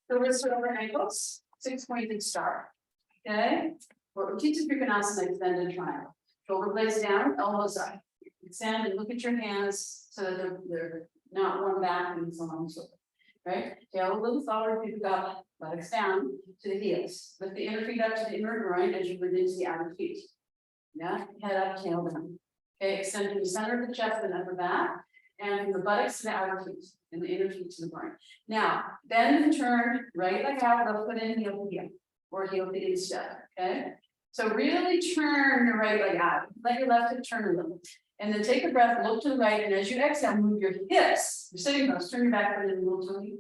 The wrists over ankles, 6-pointed star, okay. Or Utthita Trikonasana, extended triangle. Shoulder blades down, elbows up. Extend and look at your hands so that they're not one back and so on and so forth. Right? Tail a little forward, feet up, buttocks down to the heels. Lift the inner feet up to the inner groin as you bring into the outer feet. Yeah, head up, tail down. Okay, extend to the center of the chest and upper back. And from the buttocks to the outer feet and the inner feet to the groin. Now, bend and turn right leg out, left foot in, heel to heel. Or heel to instep, okay? So really turn your right leg out, let your left hip turn a little. And then take a breath, look to the right, and as you exhale, move your hips, your sitting bones, turn your back foot in a little tummy.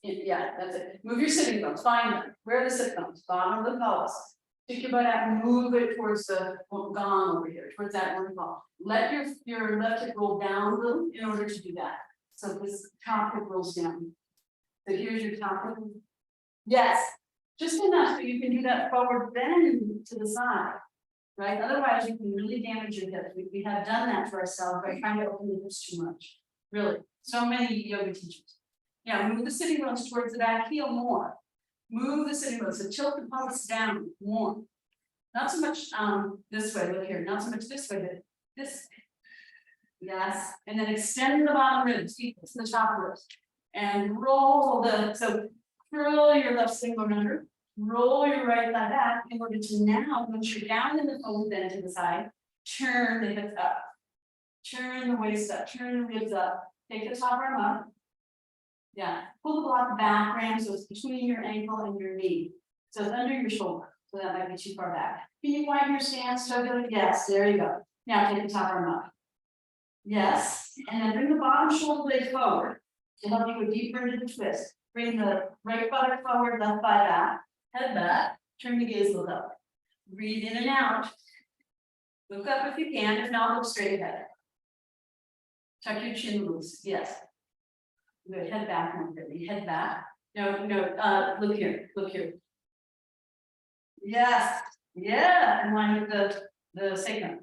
Yeah, that's it. Move your sitting bones, find them. Where are the sit bones? Bottom of the pelvis. Stick your butt out and move it towards the gong over here, towards that one ball. Let your left hip roll down a little in order to do that. So this top hip rolls down. So here's your top hip. Yes. Just enough so you can do that forward bend to the side, right? Otherwise, you can really damage your hips. We have done that to ourselves by trying to open the hips too much. Really, so many yoga teachers. Yeah, move the sitting bones towards the back heel more. Move the sitting bones, so tilt the pelvis down more. Not so much this way, look here, not so much this way, but this. Yes, and then extend the bottom ribs, feet to the top ribs. And roll so curl your left sitting bone under, roll your right leg back in order to now, once you're down in the forward bend to the side, turn the hips up. Turn the waist up, turn the ribs up, take the top arm up. Yeah, pull the block back, ram, so it's between your ankle and your knee. So it's under your shoulder, so that might be too far back. Can you widen your stance, toe good? Yes, there you go. Now take the top arm up. Yes, and then bring the bottom shoulder blade forward to help you go deeper into the twist. Bring the right buttock forward, left thigh back, head back, turn the gaze, look up. Breathe in and out. Look up if you can, if not, look straight ahead. Tuck your chin loose, yes. Good, head back more quickly, head back. No, look here, look here. Yes, yeah, in line with the sacrum.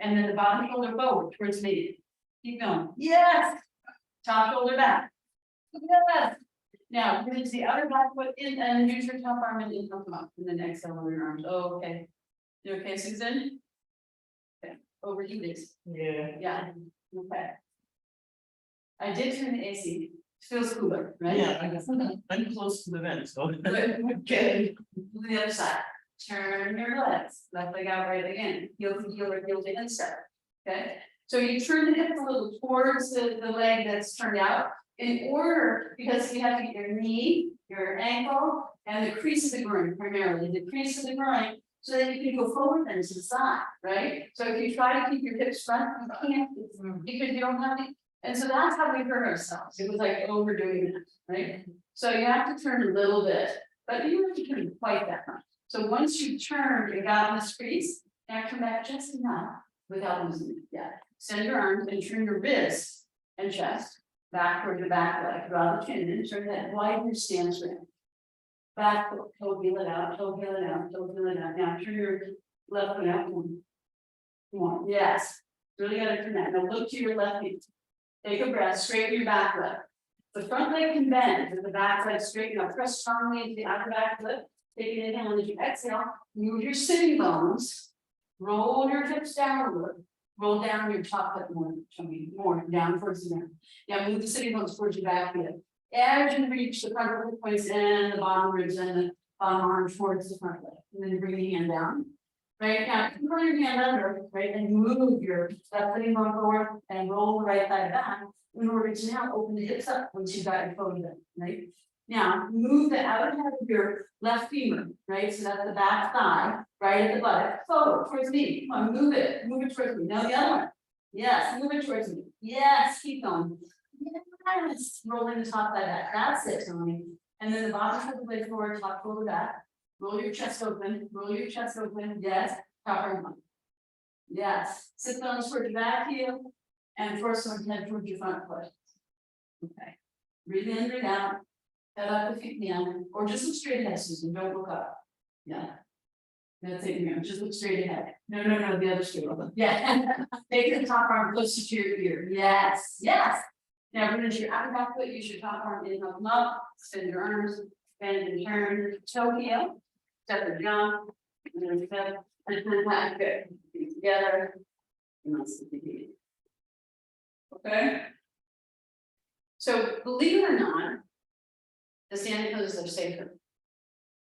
And then the bottom shoulder forward towards me. Keep going, yes. Top shoulder back, yes. Now, release the outer back foot in and use your top arm and come up. And then exhale over your arms. Oh, okay. You okay, Susan? Okay, overheated. Yeah, okay. I did turn the AC. Feels cooler, right? Yeah, I guess I'm close to the vent, so. Good, okay. To the other side. Turn your legs, left leg out, right leg in. Heel to heel or heel to instep. Okay, so you turn the hip a little towards the leg that's turned out. In order, because you have to get your knee, your ankle, and the crease of the groin primarily. The crease of the groin So then you can go forward and to the side, right? So if you try to keep your hips front, you can't, because you don't have the, and so that's how we hurt ourselves. It was like overdoing that, right? So you have to turn a little bit, but you don't have to turn quite that much. So once you turned and got in the crease, now come back just enough without losing it. Yeah. Send your arms and turn your wrists and chest back toward the back leg, draw the chin in, turn that widen your stance around. Back foot, toe heel it out, toe heel it out, toe heel it out. Now turn your left foot out. Come on, yes. Really gotta turn that. Now look to your left knee. Take a breath, straighten your back leg. The front leg can bend, but the back leg straighten up. Press strongly into the upper back foot. Take an inhale as you exhale. Move your sitting bones. Roll your hips downward. Roll down your top foot more down towards the ground. Now move the sitting bones towards your back hip. As you reach the front of the points and the bottom ribs and the bottom arm towards the front leg. And then bring the hand down. Right now, you put your hand under, right, and move your left sitting bone forward and roll the right side back. In order to now open the hips up once you've got your foot in, right? Now, move the outer half of your left femur, right? So that's the back thigh, right at the buttock, forward towards me. Come on, move it towards me. Now the other one. Yes, move it towards me. Yes, keep going. Yes, rolling the top side back. That's it, Tony. And then the bottom of the leg forward, top shoulder back. Roll your chest open, roll your chest open. Yes, top arm up. Yes, sit bones towards your back heel and force one head towards your front foot. Okay, breathe in, breathe out. Head up if you can, or just look straight ahead, Susan, don't look up. Yeah. That's it, you know, just look straight ahead. No, the other straight over. Yeah. Take the top arm closer to your ear. Yes, yes. Now bring into your upper back foot, use your top arm, inhale, come up, extend your arms, bend and turn, toe heel, step and jump, and then step, and then back, good. Feet together. And that's the beginning. Okay. So believe it or not, the standing poses are safer.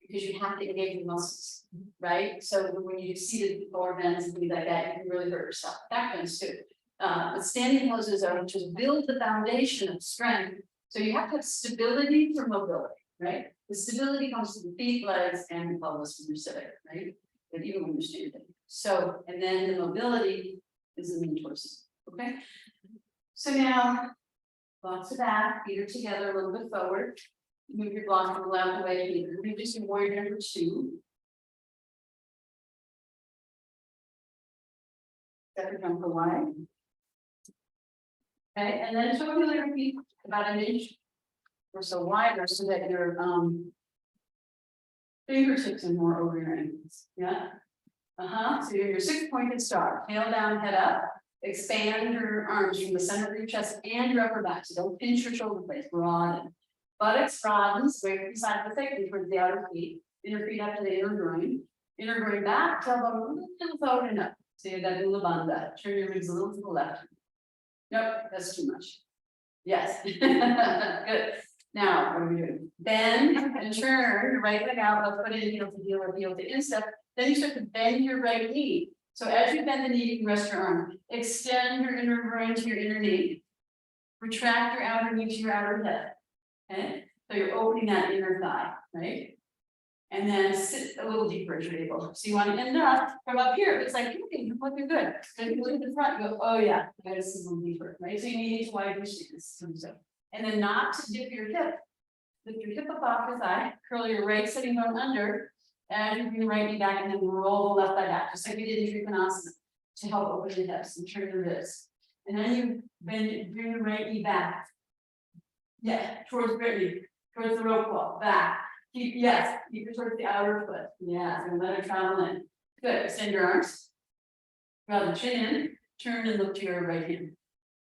Because you have to engage your muscles, right? So when you do seated lower bends and things like that, you can really hurt yourself. Back bends too. But standing poses are to build the foundation of strength. So you have to have stability for mobility, right? The stability comes to the feet, legs, and the pelvis when you're sitting, right? But even when you're standing. So, and then the mobility is in the torso, okay? So now, lots of that, feet are together a little bit forward. Move your block from the left away. We just do warrior number 2. Step and jump away. Okay, and then toe heel your feet about an inch or so wider so that your fingertips are more over your ankles. Yeah. So you're your 6-pointed star. Tail down, head up. Expand your arms from the center of your chest and your upper back. So don't pinch your shoulder blades. Broaden. Buttocks broadens, away from the side of the thick towards the outer feet. Inner feet up to the inner groin. Inner groin back, tailbone a little forward and up. So you got Mula Bandha. Turn your ribs a little to the left. Nope, that's too much. Yes. Good. Now, what are we doing? Bend and turn your right leg out. Let's put in heel to heel or heel to instep. Then you start to bend your right knee. So as you bend the knee, you can rest your arm. Extend your inner groin to your inner knee. Retract your outer knee to your outer hip. Okay, so you're opening that inner thigh, right? And then sit a little deeper as you're able. So you want to end up from up here. It's like, okay, you're looking good. Then you look at the front, you go, oh yeah, I gotta sit a little deeper, right? So you need to widen your stance. And then not to dip your hip. Lift your hip up off the thigh, curl your right sitting bone under, and you bring the right knee back, and then roll the left thigh back, just like we did in Trikonasana, to help open the hips and turn the ribs. And then you bring your right knee back. Yeah, towards Brittany, towards the rope wall, back. Keep it towards the outer foot. Yeah, and let it travel in. Good, extend your arms. Draw the chin in, turn and look to your right hand.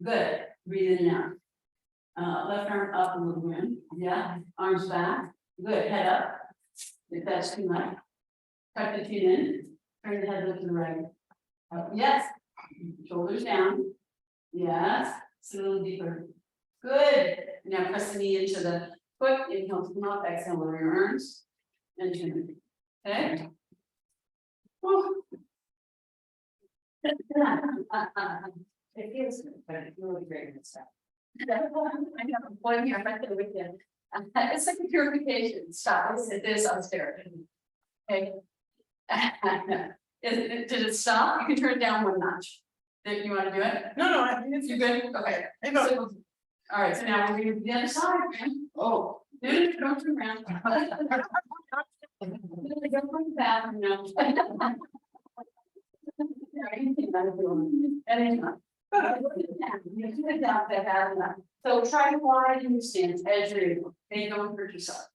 Good, breathe in and out. Left arm up a little bit. Yeah, arms back. Good, head up. If that's too much. Tuck the chin in, turn the head look to the right. Yes, shoulders down. Yes, sit a little deeper. Good. Now press the knee into the foot, inhale to come up, exhale lower your arms, and turn. Okay. Whew. It feels good, but it's really great and stuff. I have a point here, I'm not gonna weekend. It's like a purification. Stop. I said this on stereo. Okay. Did it stop? You can turn it down one notch. If you wanna do it? No, I think it's You good? Okay. I know. So, all right, so now we're gonna do the other side, man. Oh. No, don't turn around. Don't go to the bathroom now. Anytime. So try to widen your stance as you're able, and don't hurt yourself.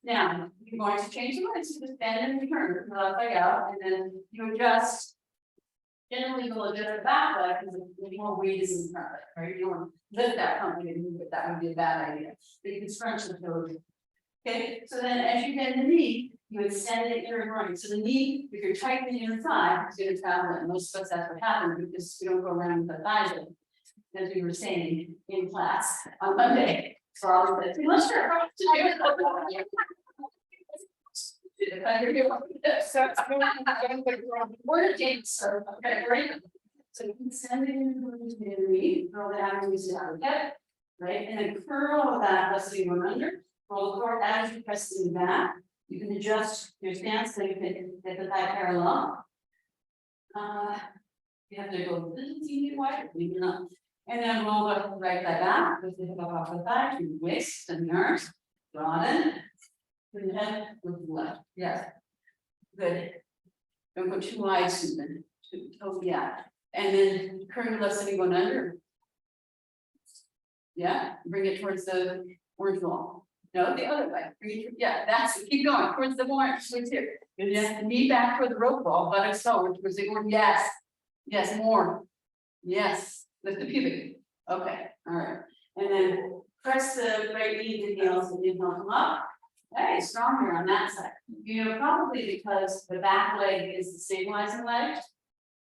Now, you're going to change the legs, so just bend and turn, leg out, and then you adjust. Generally, you'll adjust the back leg, because the more weight is in front of it, right? You want to lift that company and move it, that would be a bad idea. But you can scrunch the toes. Okay, so then as you bend the knee, you extend it your groin. So the knee, if you're tightening your thigh, it's gonna travel, and most of us that's what happens, because we don't go around with the thighs in. As we were saying in class on Monday. So I was like, unless you're about to do it. If I hear you, so we're gonna take, so, okay, great. So you can send it in the knee, roll it out and use it out, okay? Right, and then curl that, let's see, one under, roll the forward as you press it back. You can adjust your stance so you can get the thigh parallel. You have to go a little teeny wider, maybe not. And then roll the right thigh back, with the hip up off the thigh, to the waist and the arms, broaden. Turn the head with the left, yes. Good. Don't go too wide, Susan, yeah, and then curl your left side going under. Yeah, bring it towards the orange wall. No, the other way, bring it, yeah, that's it, keep going, towards the orange, switch here. Yeah, knee back for the rope ball, buttocks forward towards the orange, yes. Yes, more. Yes, lift the pubic. Okay, all right. And then press the right knee to heels and you come up. Hey, stronger on that side. You know, probably because the back leg is the stabilizing leg.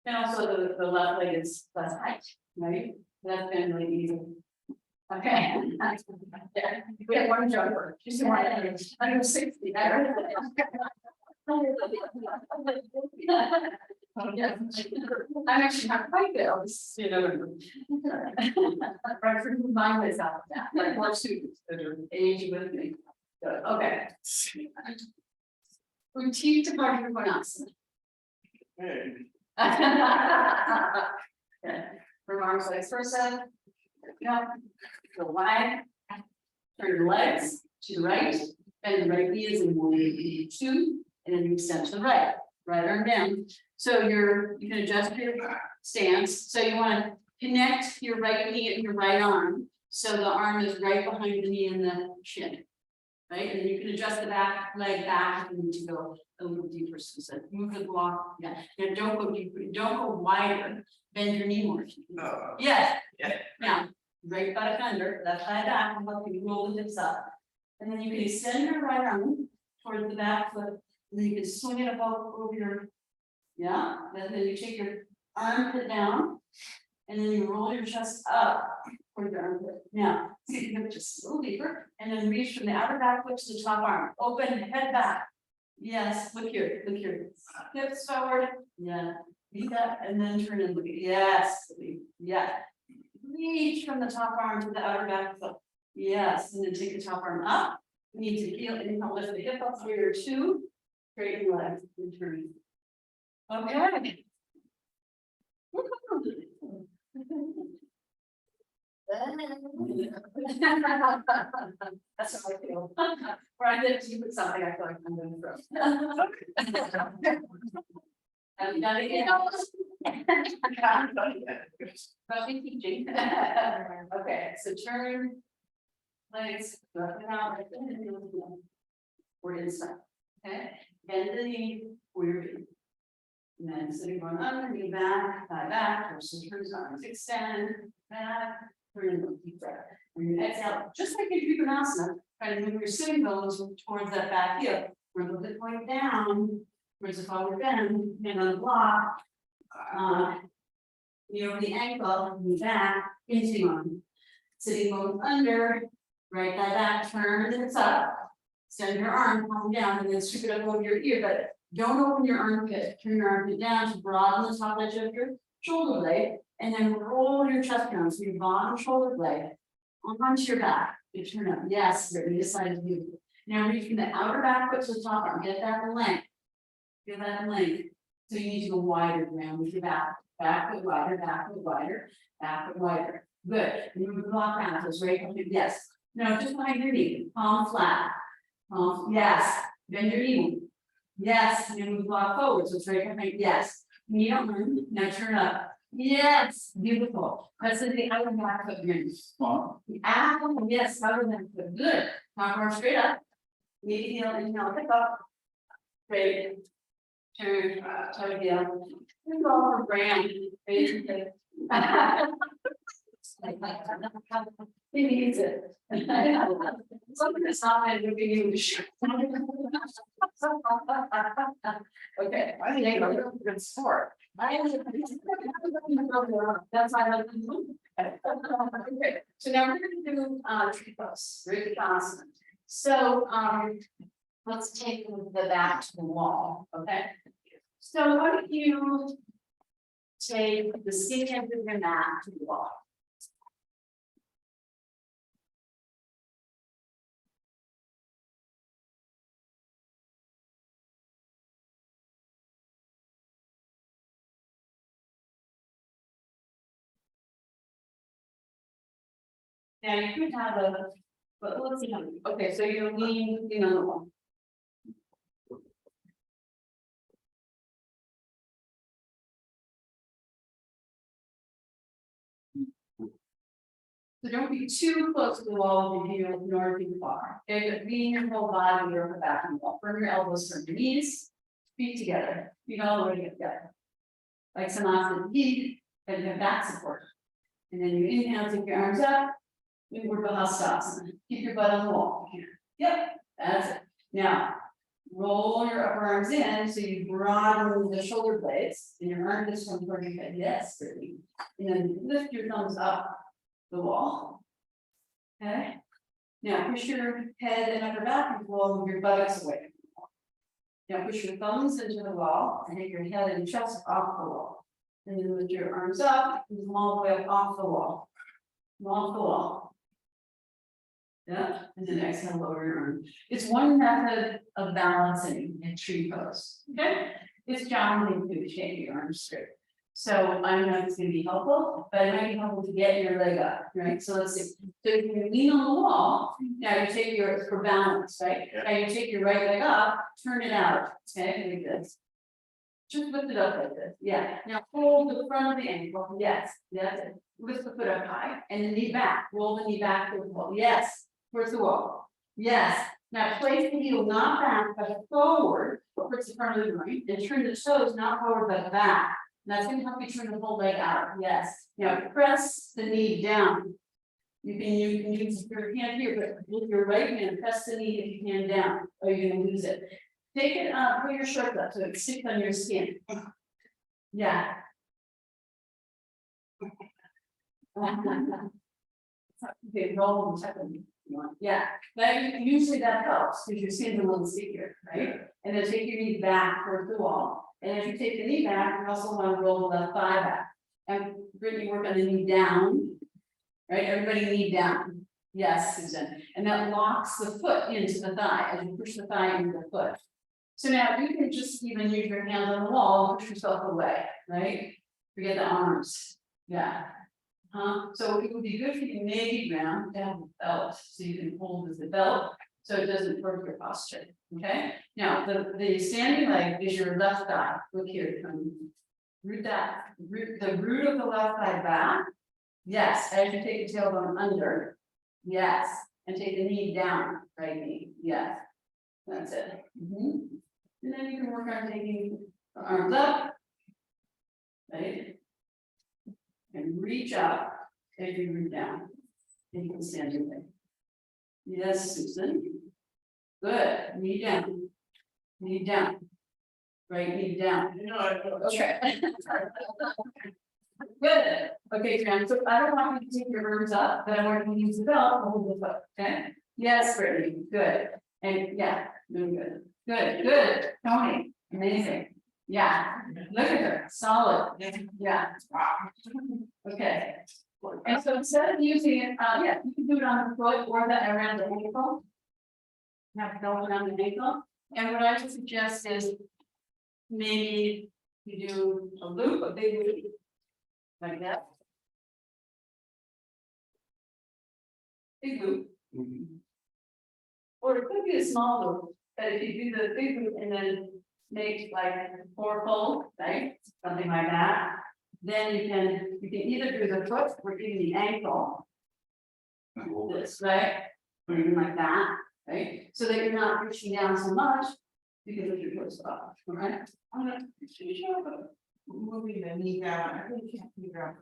And also the left leg is less height, right? That's been really easy. Okay. Yeah, we have one jumper. She's the one under 60. Yeah, I'm actually not quite there, I'll just, you know. Right, for remind myself of that, like more students that are age with me. Good, okay. Routine to part of Okay, from arms legs first up. Yeah, go wide. Turn your legs to the right, and the right knee is in 1, 2, and then you extend to the right. Right arm down. So you can adjust your stance. So you want to connect your right knee and your right arm. So the arm is right behind the knee and the shin. Right, and then you can adjust the back leg back if you need to go a little deeper. So move the block. Yeah, and don't go deeper, don't go wider. Bend your knee more. Yes. Yeah. Now, right buttock under, left thigh back, and help you roll the hips up. And then you can extend your right arm towards the back foot. And then you can swing it above over your, yeah, and then you take your armpit down. And then you roll your chest up for your armpit. Now, see if you can just a little deeper, and then reach from the outer back foot to the top arm. Open, head back. Yes, look here, hips forward. Yeah, beat that, and then turn and look. Yes, yeah. Reach from the top arm to the outer back foot. Yes, and then take the top arm up. You need to feel and lift the hip up for your 2. Straighten your legs and turn. Okay. That's how I feel. Where I did you put something, I feel like I'm going to throw. Have you done it yet? Probably teaching. Okay, so turn. Legs, up and out. We're inside. Okay, bend the knee for your feet. And then sitting going under, knee back, thigh back, person turns arms, extend, back, turn and look deep breath. When you exhale, just like in Trikonasana, try to move your sitting bones towards that back heel. We're a little bit going down, towards the forward bend, hand on the block. Knee over the ankle, knee back, into on. Sitting bones under, right thigh back, turn the hips up. Extend your arm, palm down, and then scoop it up over your ear, but don't open your armpit. Turn your armpit down to broaden the top edge of your shoulder blade, and then roll your chest down. So your bottom shoulder blade onto your back. You turn up. Yes, the side is beautiful. Now reach from the outer back foot to the top arm. Get that length. Feel that length. So you need to go wider around with your back, foot wider, foot wider, foot wider. Good. And you block ankles, right? Yes. No, just behind your knee, palm flat. Yes. Bend your knee. Yes. And then we block forward, so it's right behind, yes. Knee on, now turn up. Yes, beautiful. Press in the outer back foot again. The apple, yes, outer back foot, good. Now arm straight up. Knee heel, inhale, pick up. Straight. Turn, toe heel. We go for brand. He needs it. Something that's not meant to be used. Okay, I think I'm a good sport. That's why I like to move. Okay, so now we're gonna do tree pose, really awesome. So let's take the back to the wall, okay? So why don't you take the skin end of your mat to the wall? Now you could have a, but let's see how, okay, so you're leaning on the wall. So don't be too close to the wall if you nor too far. Okay, but lean your whole body over the back of the wall. Bring your elbows from your knees, feet together, feet all the way together. Like some awesome feet and your back support. And then you inhale, take your arms up. Inward Bahasana. Keep your butt on the wall. Yep, that's it. Now, roll your upper arms in so you broaden the shoulder blades and your arm just comes toward your head. Yes, pretty. And then lift your thumbs up the wall. Okay. Now push your head and upper back into the wall, move your buttocks away. Now push your thumbs into the wall and take your head and chest off the wall. And then lift your arms up and come all the way up off the wall. Off the wall. Yeah, and then exhale, lower your arm. It's one method of balancing in tree pose. Okay, it's challenging to shake your arms straight. So I don't know if it's going to be helpful, but it might be helpful to get your leg up, right? So let's see. So if you lean on the wall, now you take your for balance, right? Yeah. Now you take your right leg up, turn it out. Okay, like this. Just lift it up like this. Yeah. Now hold the front of the ankle. Yes. That's it. Lift the foot up high and the knee back. Roll the knee back to the wall. Yes. Towards the wall. Yes. Now place the heel not back, but forward towards the front of the joint and turn the toes not forward but back. And that's going to help you turn the whole leg out. Yes. Now press the knee down. You can use your hand here, but with your right hand, press the knee if you can down, or you're going to lose it. Take it, put your shorts up so it sticks on your skin. Yeah. Okay, roll and check them. Yeah, but usually that helps because your skin's a little stickier, right? And then take your knee back towards the wall. And as you take the knee back, you also want to roll the left thigh back. And Brittany, work on the knee down. Right, everybody knee down. Yes, Susan. And that locks the foot into the thigh as you push the thigh into the foot. So now you can just even use your hands on the wall and push yourself away, right? Forget the arms. Yeah. So it would be good for you maybe round to have a belt so you can hold with the belt so it doesn't hurt your posture. Okay. Now the standing leg is your left thigh. Look here. Root the root of the left thigh back. Yes. As you take the tailbone under. Yes. And take the knee down. Right knee. Yes. That's it. And then you can work on taking the arms up. Right. And reach up as you root down. And you can stand your leg. Yes, Susan. Good. Knee down. Knee down. Right knee down. Okay. Good. Okay, Fran. So I don't want you to take your arms up, but I want you to use the belt to hold the foot. Okay. Yes, Brittany. Good. And yeah, doing good. Good. Good. Tony. Amazing. Yeah, look at her, solid, yeah. Okay, and so instead of using it, yeah, you can do it on the foot or around the ankle. Have it going on the ankle, and what I would suggest is maybe you do a loop, a big loop. Like that. Big loop. Or it could be a small loop, but if you do the big loop and then make like 4-fold, right, something like that. Then you can either do the foot or even the ankle, this, right? Or even like that, right? So that you're not pushing down so much, you can lift your toes up, okay? I'm gonna, moving the knee down, I really can't figure out.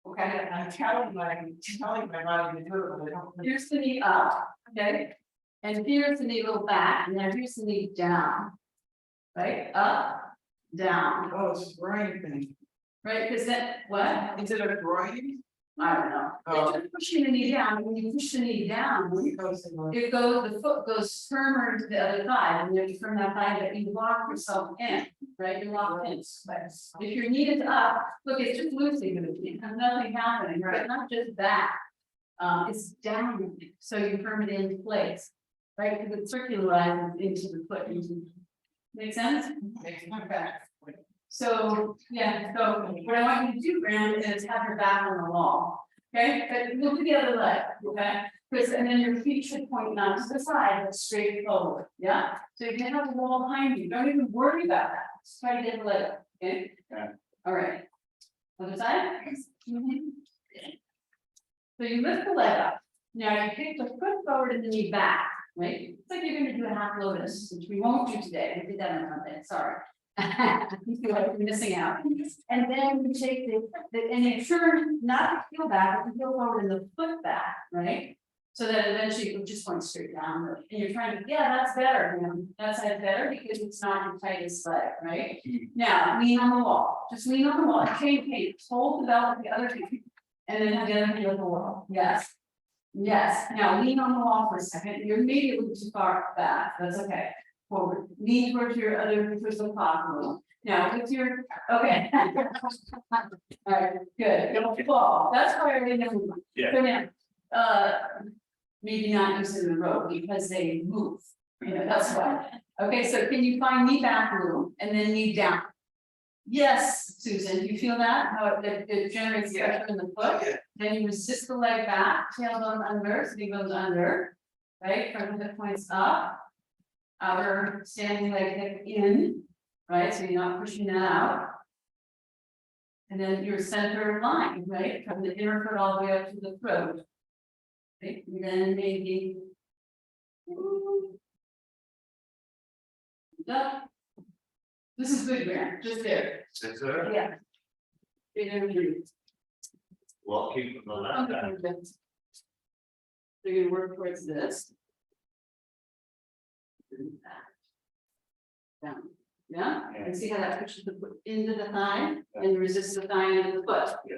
Okay, I'm telling my body to do it, but I don't. Here's the knee up, okay? And here's the knee go back, and then here's the knee down. Right, up, down, Oh, it's a groin thing. right, because then, what? Is it a groin? I don't know. Oh. It's just pushing the knee down, when you push the knee down, It goes in the- it goes, the foot goes firmer to the other thigh, and then from that thigh that you lock yourself in, right, you lock in. If your knee is up, look, it's just loosely moving, there's nothing happening, right, not just that. It's down, so you firm it into place, right, because it circularizes into the foot. Make sense? Okay. So, yeah, so what I want you to do, Graham, is have your back on the wall, okay? But look at the other leg, okay? Because, and then your feet should point not to the side, but straight forward, yeah? So you can have the wall behind you, don't even worry about that, just try to get the leg up, okay? Okay. All right. Other side? So you lift the leg up, now you kick the foot forward and the knee back, right? It's like you're gonna do a half lotus, which we won't do today, we did that on Monday, sorry. You feel like you're missing out. And then you take and you turn, not the heel back, but the heel forward and the foot back, right? So that eventually you just point straight down, and you're trying to, yeah, that's better, you know, that side's better because it's not your tightest leg, right? Now, lean on the wall, just lean on the wall, chain pain, hold the belt with the other hand, and then have the other hand on the wall, yes. Yes, now lean on the wall for a second, you're maybe a little too far back, that's okay. Forward, lean towards your other, towards the platform. Now with your, okay. All right, good, don't fall, that's why I didn't. Yeah. So now, maybe not using the rope because they move, you know, that's why. Okay, so can you find knee back move and then knee down? Yes, Susan, you feel that, how it generates pressure in the foot? Then you resist the leg back, tailbone under, so he goes under, right, from the hip points up. Outer standing leg hip in, right, so you're not pushing that out. And then your center line, right, from the inner foot all the way up to the throat. Right, and then maybe. Up. This is good, Grant, just there, Scissor, yeah. walking from the left. So you're gonna work towards this. Down, yeah, and see how that pushes the foot into the thigh and resists the thigh into the foot. Yeah.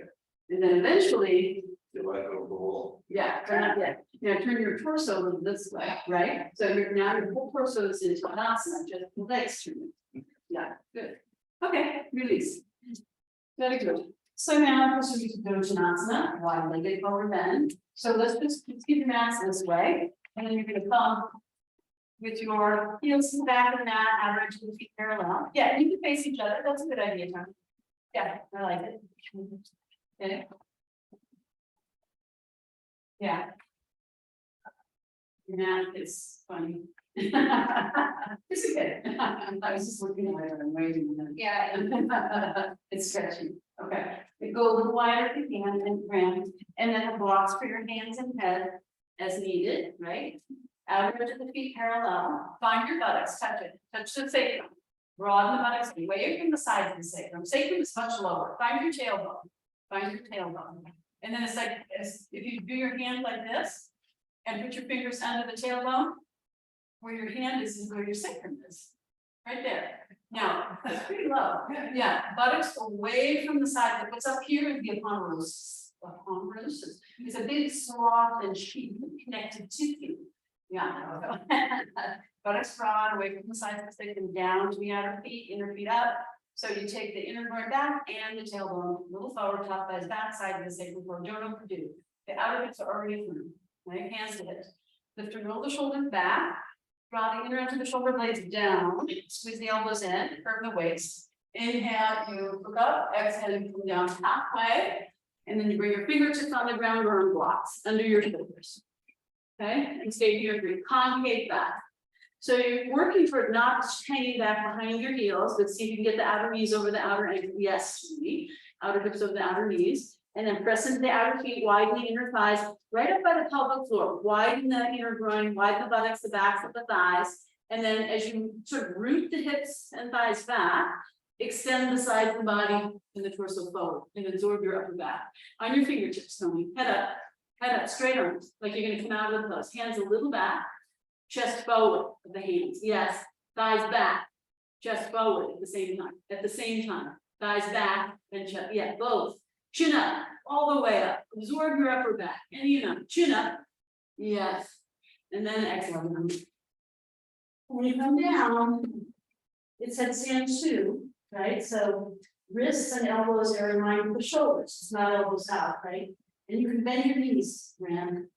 And then eventually, You like over the wall. yeah, turn now turn your torso this way, right? So now your whole torso is into Tadasana, just the legs turn. Yeah, good. Okay, release. Very good. So now proceed to Dojinasana, wide-legged forward bend. So let's keep your mats this way, and then you're gonna come with your heels to the back of the mat, average the feet parallel. Yeah, you can face each other. That's a good idea, Tom. Yeah, I like it. Okay. Yeah. Your mat is funny. It's okay. I was just looking at it and waiting. Yeah. It's stretchy. Okay. You go a little wider if you can and round, and then have blocks for your hands and head as needed, right? Outer edge of the feet parallel. Find your buttocks, touch it, touch the sacrum. Broaden the buttocks away from the sides of the sacrum. Sacrum is much lower. Find your tailbone. Find your tailbone. And then it's like, if you do your hand like this and put your fingers under the tailbone, where your hand is where your sacrum is. Right there. Now, that's pretty low. Yeah, buttocks away from the side. What's up here is the aponeurosis. Aponeurosis. It's a big sloth and sheath connected tissue. Yeah. Buttocks broad away from the sides of the sacrum down to the outer feet, inner feet up. So you take the inner joint back and the tailbone, a little forward, top thighs back, side of the sacrum for Jono Purdue. The outer hips are already through. Right, hands to hips. Lift and roll the shoulders back. Draw the inner edge of the shoulder blades down, squeeze the elbows in, curve the waist. Inhale, you look up, exhale, you come down halfway. And then you bring your fingertips on the ground or on blocks under your shoulders. Okay, and stay here, bring concave back. So you're working for not just hanging back behind your heels, but see if you can get the outer knees over the outer ankle. Yes, sweetie. Outer hips over the outer knees. And then press into the outer feet, widen the inner thighs, right up by the pelvic floor. Widen the inner groin, widen the buttocks, the backs of the thighs. And then as you sort of root the hips and thighs back, extend the sides of the body and the torso forward and absorb your upper back. On your fingertips, Tony, head up, straight arms, like you're gonna come out of those. Hands a little back, chest forward of the hands. Yes, thighs back, chest forward at the same time. Thighs back and chest, yeah, both. Chin up, all the way up. Absorb your upper back. And chin up. Yes. And then exhale. When you come down, it's headstand 2, right? So wrists and elbows are in line with the shoulders. It's not elbows out, right? And you can bend your knees, Rand.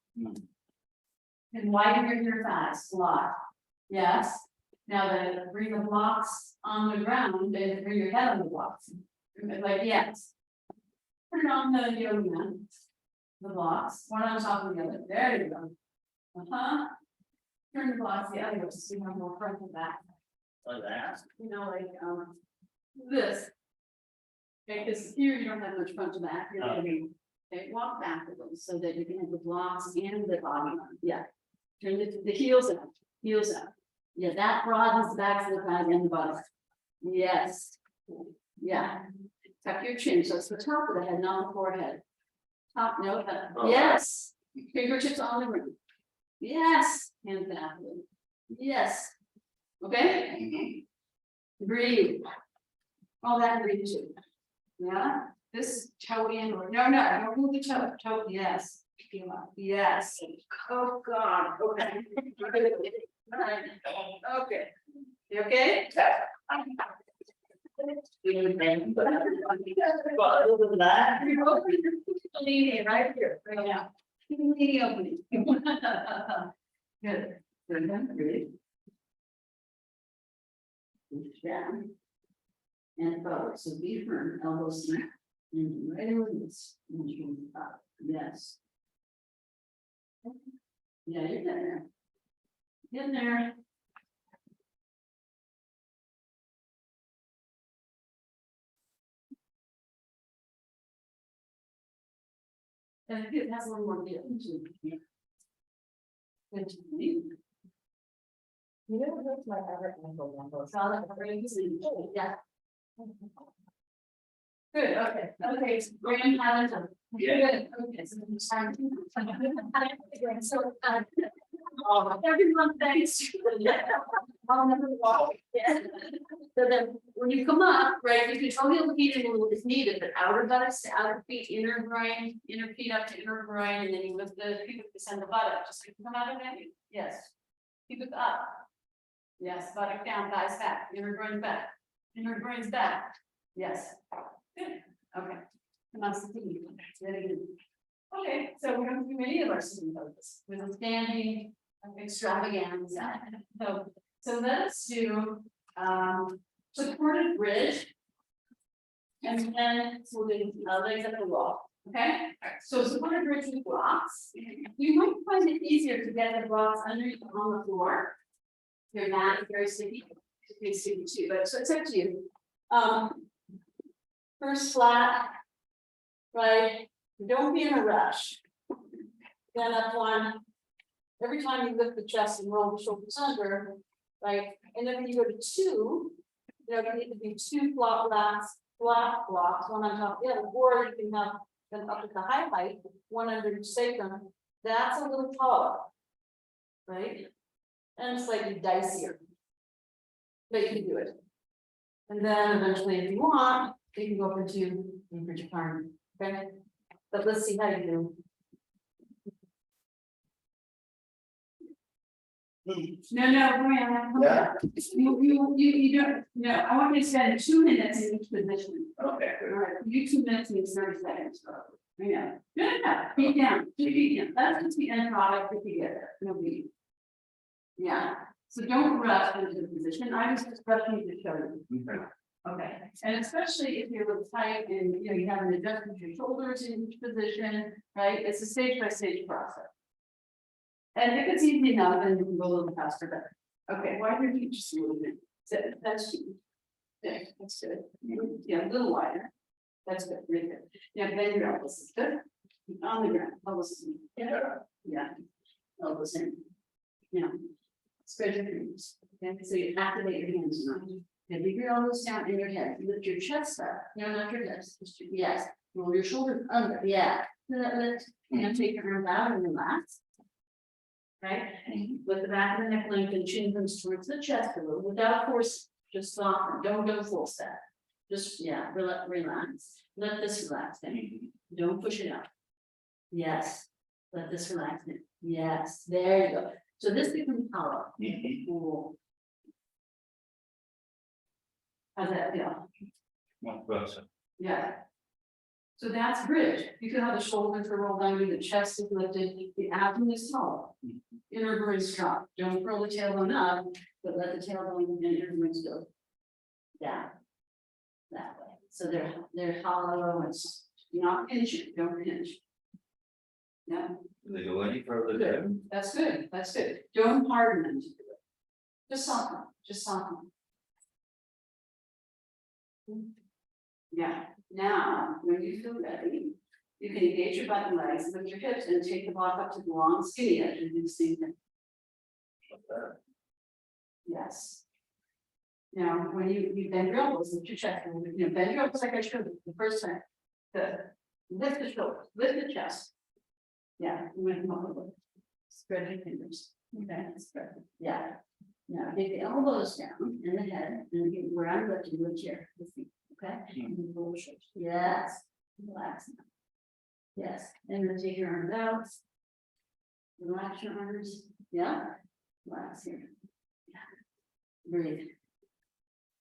And widen your inner thighs a lot. Yes. Now then bring the blocks on the ground and bring your head on the blocks. Like yes. Put it on the yoga mat. The blocks, one on top of the other. There you go. Turn the blocks the other way so you have more front and back. Like that. Like this. Okay, because here you don't have much front to back. You're gonna be, okay, walk back a little so that you can have the blocks and the body on. Yeah. Turn the heels out. Yeah, that broadens the backs of the thighs and the bottom. Yes. Yeah. Tuck your chin, so it's the top of the head, not the forehead. Top, no, yes. Fingertips on the ground. Yes. Hands back. Yes. Okay? Breathe. All that breathe too. Yeah, this toe in, or no, don't move the toe, yes. Feel up. Yes. Oh, God, okay. All right, okay. You okay? Leaning right here, right now. Leaning opening. Good. Good. Push down. And forward, so be firm, elbows snap. And right over this. Yes. Yeah, you're getting there. Getting there. And it has a little more dip into it. You know, that's my favorite ankle number. Solid, yeah. Good, okay, so Graham Hamilton. Yeah. Good, okay, so it's time. So, everyone, thanks. I'll never walk. Yeah. So then, when you come up, right, you control the feet a little if needed, but outer buttocks to outer feet, inner groin, inner feet up to inner groin, and then you lift the feet to send the butt up, just like you come out of that. Yes. Keep it up. Yes, buttock down, thighs back, inner groin back, inner groin's back. Yes. Good. Okay. Come on, sitting. Very good. Okay, so we don't do many of our sitting poses with a standing extravaganza. So let us do supported bridge. And then we'll do legs up the wall. Okay, so supported bridge with blocks. You might find it easier to get the blocks underneath on the floor. Your mat is very sticky. It's pretty sticky too, but so it's up to you. First flat, right? Don't be in a rush. Then up one. Every time you lift the chest and roll the shoulders under, right? And then when you go to 2, there need to be 2 flat blocks, one on top of the other, or you can have them up at the high height, one under each sacrum. That's a little taller, right? And it's slightly dicier, but you can do it. And then eventually, if you want, you can go up into bridge arm. Okay, but let's see how you do. No, Yeah. you don't, no, I want you to spend 2 minutes in each position. Okay. All right, you 2 minutes means 30 seconds. Yeah, no, feet down, 2 feet down, that's just the end product if you get there, no beat. Yeah, So don't rush into the position, I was just rushing to show you. Okay. Okay, and especially if you're tight and, you know, you have an adjustment to your shoulders in each position, right, it's a stage by stage process. And if it's easy enough, then you can go a little faster, but, okay, why don't you just a little bit, that's, okay, that's good, yeah, a little wider. That's good, really good, yeah, bend your elbows, is good, on the ground, elbows, yeah, elbows in, yeah. Spread your fingers, okay, so you activate your hands now. And leave your elbows down in your head, lift your chest up, no, not your hips, just your, yes, roll your shoulders under, yeah. Lift, and take your arms out and relax. Right, with the back of the neck lengthen, chin comes towards the chest a little, without force, just soften, don't go full set. Just, yeah, relax, let this relax, then, don't push it out. Yes, let this relax, then. Yes, there you go, so this becomes hollow. Cool. How's that feel? Much better. Yeah. So that's bridge. You feel how the shoulders are rolled under, the chest is lifted, the abdomen is tall. Inner vertebrae strong. Don't curl the tailbone up, but let the tailbone and inner vertebrae go down. That way. So they're hollow and not pinching, don't pinch. Yeah, Do they go any further good. down? That's good. That's good. Don't harden them to do it. Just soften, just soften. Yeah, now, when you feel ready, you can engage your butt and legs, lift your hips and take the block up to the long skinny edge and do the same thing. Yes. Now, when you bend your elbows, lift your chest, and you know, bend your elbows like I showed you the first time. Good. Lift the shoulders, lift the chest. Yeah, you went more. Spread your fingers. Okay, spread. Yeah. Now, take the elbows down in the head and get where I'm lifting, lift here, the feet, okay? And then roll the shoulders. Yes, relax now. Yes, and then take your arms out. Relax your arms, yeah, relax here. Yeah. Breathe.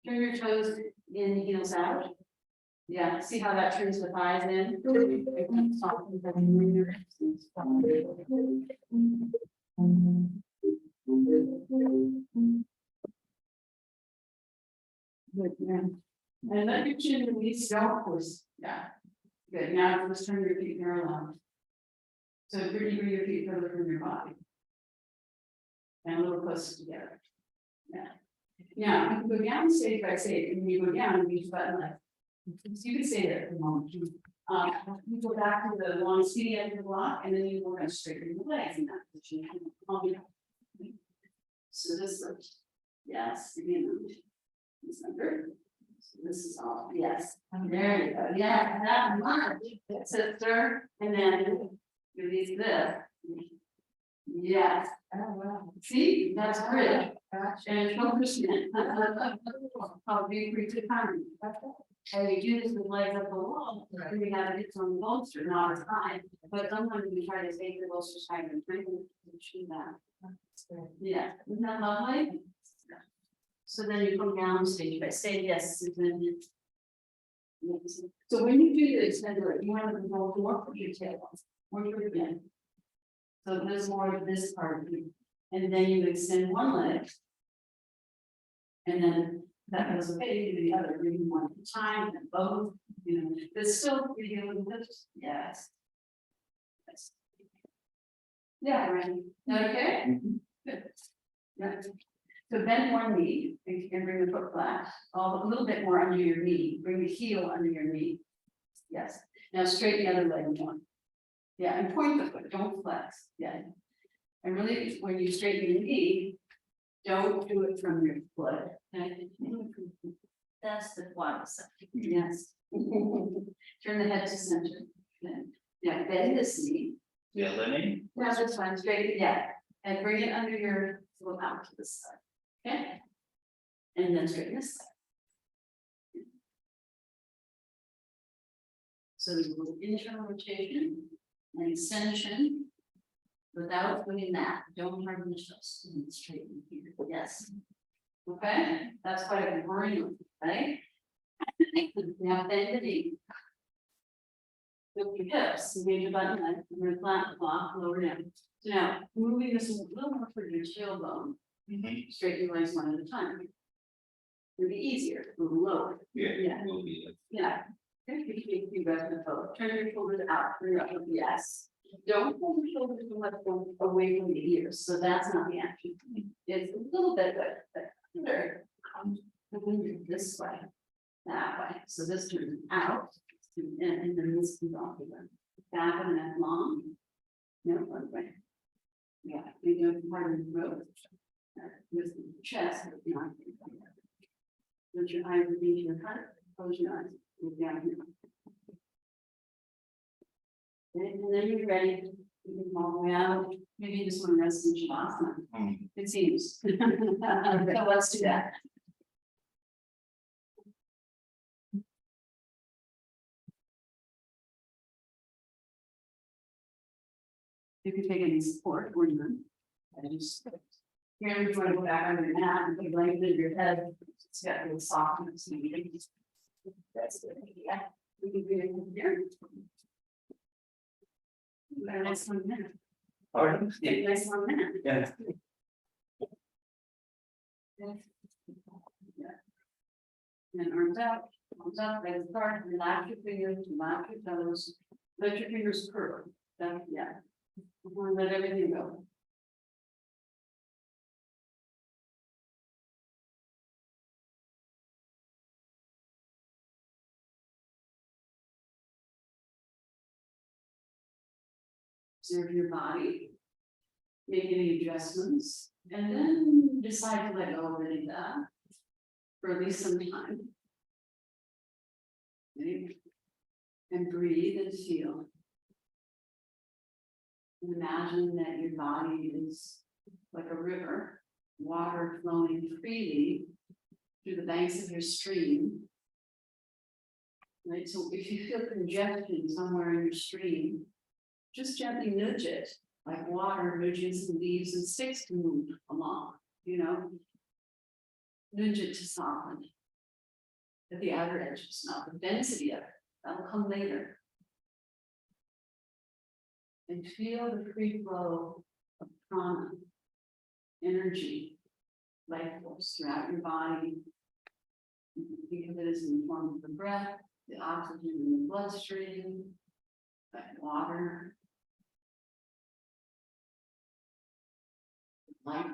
Turn your toes in, heels out. Yeah, see how that turns the thighs in? Soften the fingers. Good, yeah. And let your chin release, don't push, yeah. Good, now let's turn your feet parallel. So really bring your feet further from your body. And a little closer together. Yeah. Now, you can go down stage by stage, and when you go down, you use button left. So you can stay there for a moment. You go back to the long skinny end of the block, and then you work on straightening the legs in that position. So this is, yes, again. This under. So this is all, yes, there you go, yeah, that much, sister, and then release this. Yes, oh wow, see, that's great. And focus. I'll be free to time. And you do this with legs up the wall, and we have it on the bolster, not as high, but sometimes we try to take the bolsters higher and bring them to achieve that. Yeah, isn't that lovely? So then you come down stage by stage, yes, and then. So when you do this, then you want to go more for your tail, more your fin. So there's more of this part of you, and then you extend one leg. And then that goes okay to the other, maybe one at a time, and both, you know, there's still you're dealing with this, yes. Yes. Yeah, right, okay? Good. Yeah. So bend one knee, and bring the foot flat, a little bit more under your knee, bring the heel under your knee. Yes, now straighten the other leg one. Yeah, and point the foot, don't flex, yeah. And really, when you straighten your knee, don't do it from your foot, okay? That's the quadricep, yes. Turn the head to center. Yeah, bend this knee. Yeah, Lenny? That's fine, straight, yeah, and bring it under your, go out to the side, okay? And then straighten this side. So there's a little internal rotation and extension. Without doing that, don't harden the chest, and straighten here, yes. Okay, that's quite a burning, right? Now bend the knee. Lift your hips, engage your button leg, and then flat the block, lower down. So now, moving this a little more for your tailbone, Mhm. Straighten your legs one at a time. It'll be easier, a little lower. Yeah, Yeah. will be like. Yeah. You guys can vote. Turn your shoulders out, turn your up, yes. Don't pull your shoulders too much away from the ears, so that's not the action. It's a little bit, but very. This way, that way, so this turns out, and then this comes off again. Back and then long. No, one way. Yeah, you do part of the road. With the chest, but not. Put your eyes into your heart, close your eyes, move down here. And then you're ready, you can all the way out, maybe you just want to rest in Shavasana, Hmm. it seems. So let's do that. You can take any support or none. And just. Here, you want to go back on your mat and put your blanket in your head, it's got a little softness. And you can just. That's the idea. We can do it from here. Very nice 1 minute. All right. Very nice 1 minute. Yeah. And arms out, legs apart, relax your fingers, relax your toes, let your fingers curl, then, yeah. Let everything go. Observe your body. Make any adjustments, and then decide to let go of any of that. For at least some time. Okay. And breathe and feel. And imagine that your body is like a river, water flowing freely through the banks of your stream. Right, so if you feel congestion somewhere in your stream, just gently nudge it, like water nudges the leaves and sticks to move along, you know. Nudge it to soften. At the outer edges, not the density of it, that'll come later. And feel the free flow of prana, energy, life force throughout your body. You can think of it as in the form of the breath, the oxygen in the bloodstream, like water. Light.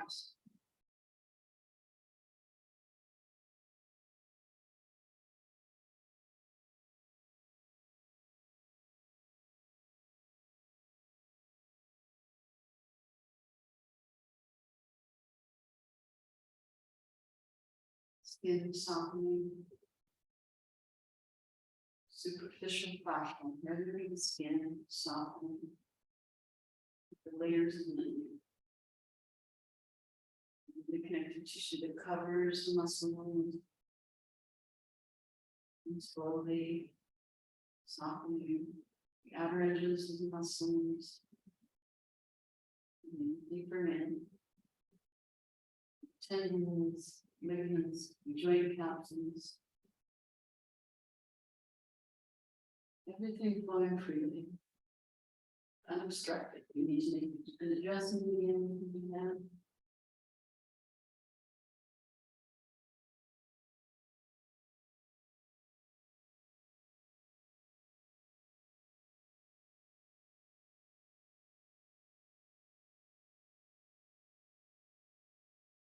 Skin softening. Superficial fascia, rendering the skin softening. The layers of memory. The connective tissue that covers the muscle wound. And slowly softening the outer edges of the muscles. And deeper in. Tendons, ligaments, joint capsules. Everything flowing freely. Unobstructed. You need to make an adjustment again.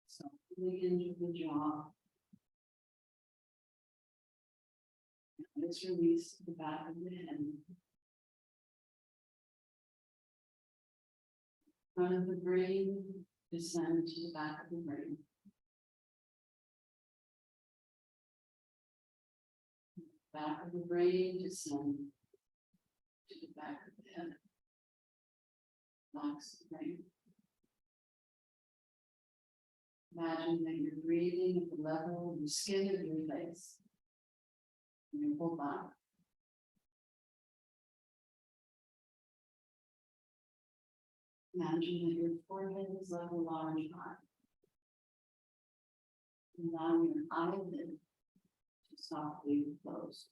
So begin into the jaw. Let's release the back of the head. Front of the brain, descend to the back of the brain. Back of the brain, descend to the back of the head. Relax the brain. Imagine that you're breathing at the level of the skin of your face. Your whole body. Imagine that your forehead is like a large heart. Allow your eyelid to softly close.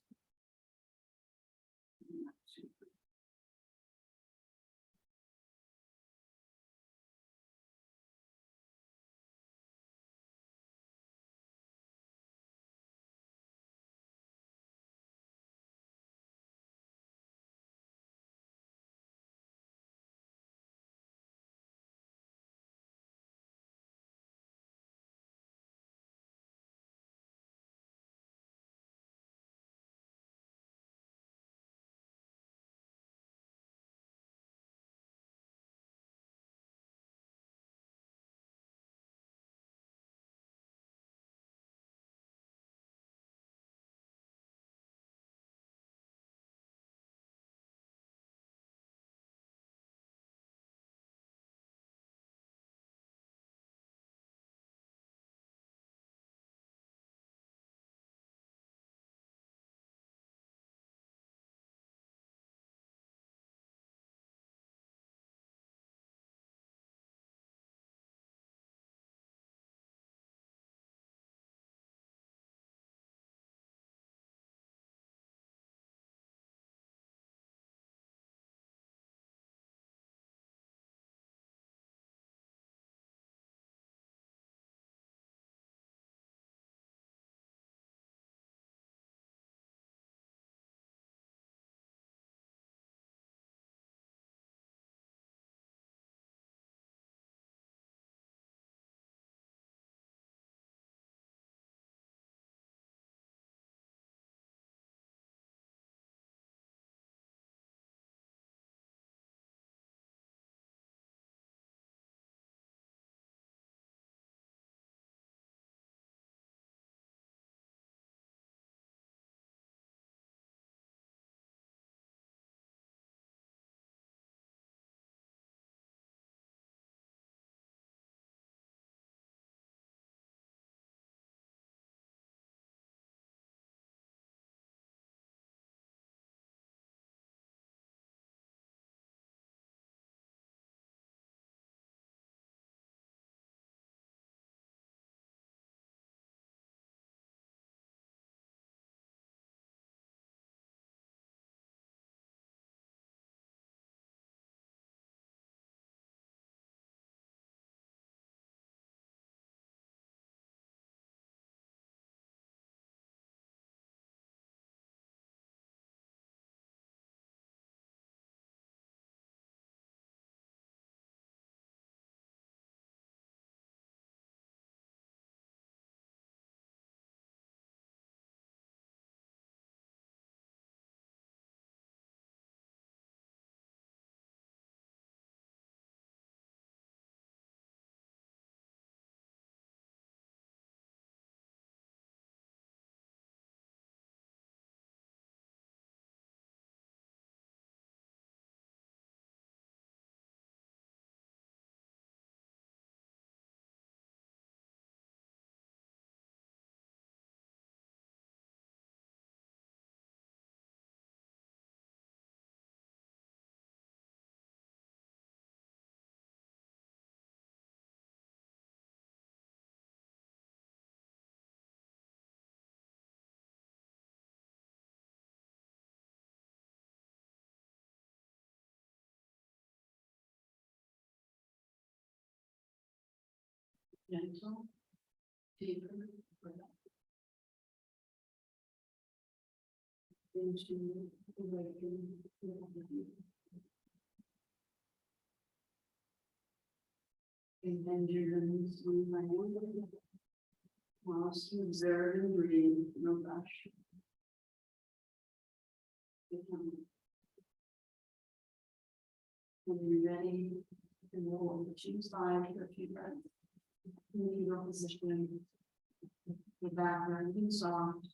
Gentle. Deeper. Into awaken. And then you're going to move my hand. Whilst you observe and breathe, no rush. When you're ready, you will choose line for a few breaths. In your position, the back being soft,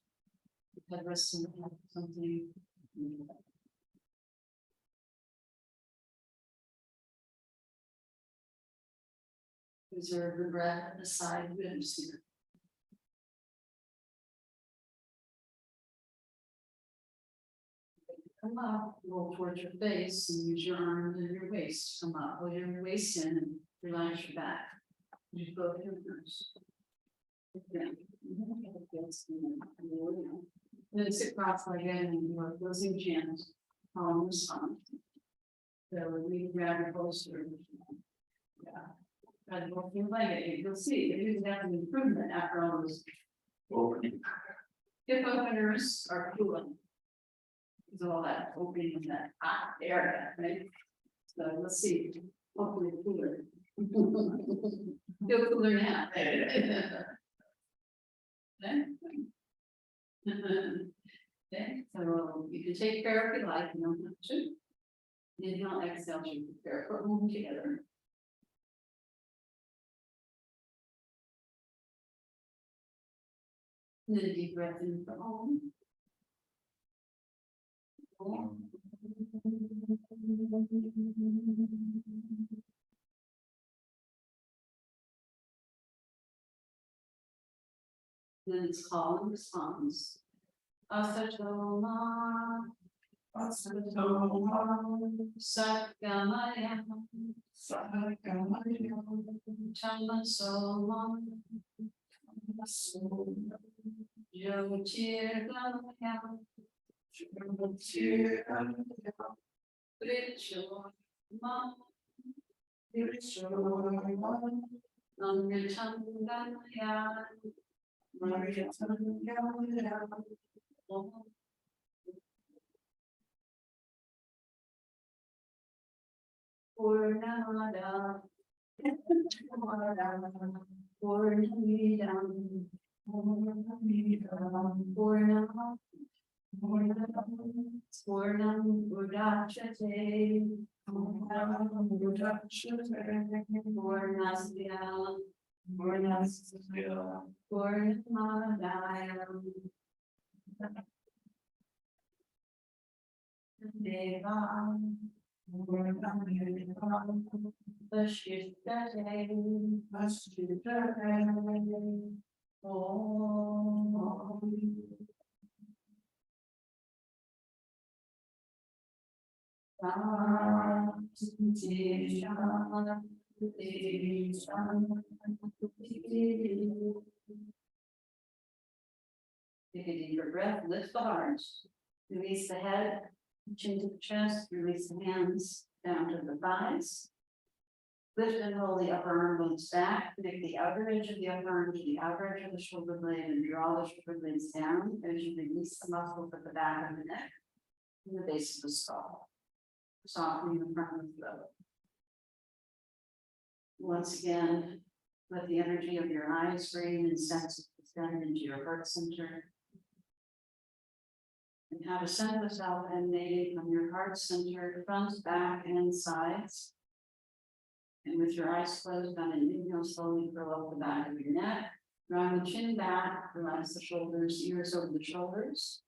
the head resting on something. Observe the breath at the side ribs here. Come up, roll towards your face and use your arms and your waist. Come up, pull your waist in and relax your back. Use both your arms. Then sit cross-legged and you are closing chins, palms on. So we grab your bolster. Yeah. Try to work your leg, you'll see, it is an improvement after all those. Hip openers are cooling. Because all that opening in that hot area, right? So let's see, hopefully cooler. Feel cooler now. Okay, so you can take care if you like, you don't have to. Inhale, exhale, you prepare for moving together. And then a deep breath in for home. Then it's call and response. Asatoma. Sakamaya. Tamasoma. Yotirgamaya. Purnamada. Purnam Udachate. Purnasya. Purnamadaya. Deva. Vashishtate. Om. Take a deeper breath, lift the heart, release the head, chin to the chest, release the hands down to the thighs. Lift and roll the upper arm bones back, connect the outer edge of the upper arm to the outer edge of the shoulder blade and draw the shoulder blades down as you release the muscles at the back of the neck and the base of the skull. Softening the front of the throat. Once again, let the energy of your eyes bring and sense extend into your heart center. And have a sense of self emanating from your heart center, front, back, and sides. And with your eyes closed on an inhale, slowly curl up the back of your neck. Round the chin back, relax the shoulders, ears over the shoulders.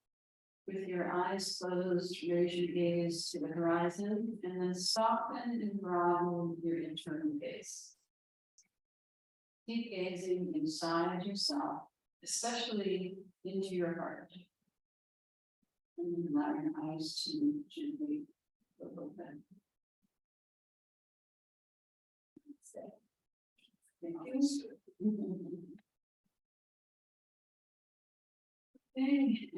With your eyes closed, raise your gaze to the horizon and then soften and broaden your internal gaze. Keep gazing inside yourself, especially into your heart. And allow your eyes to gently open. Thank you. Okay.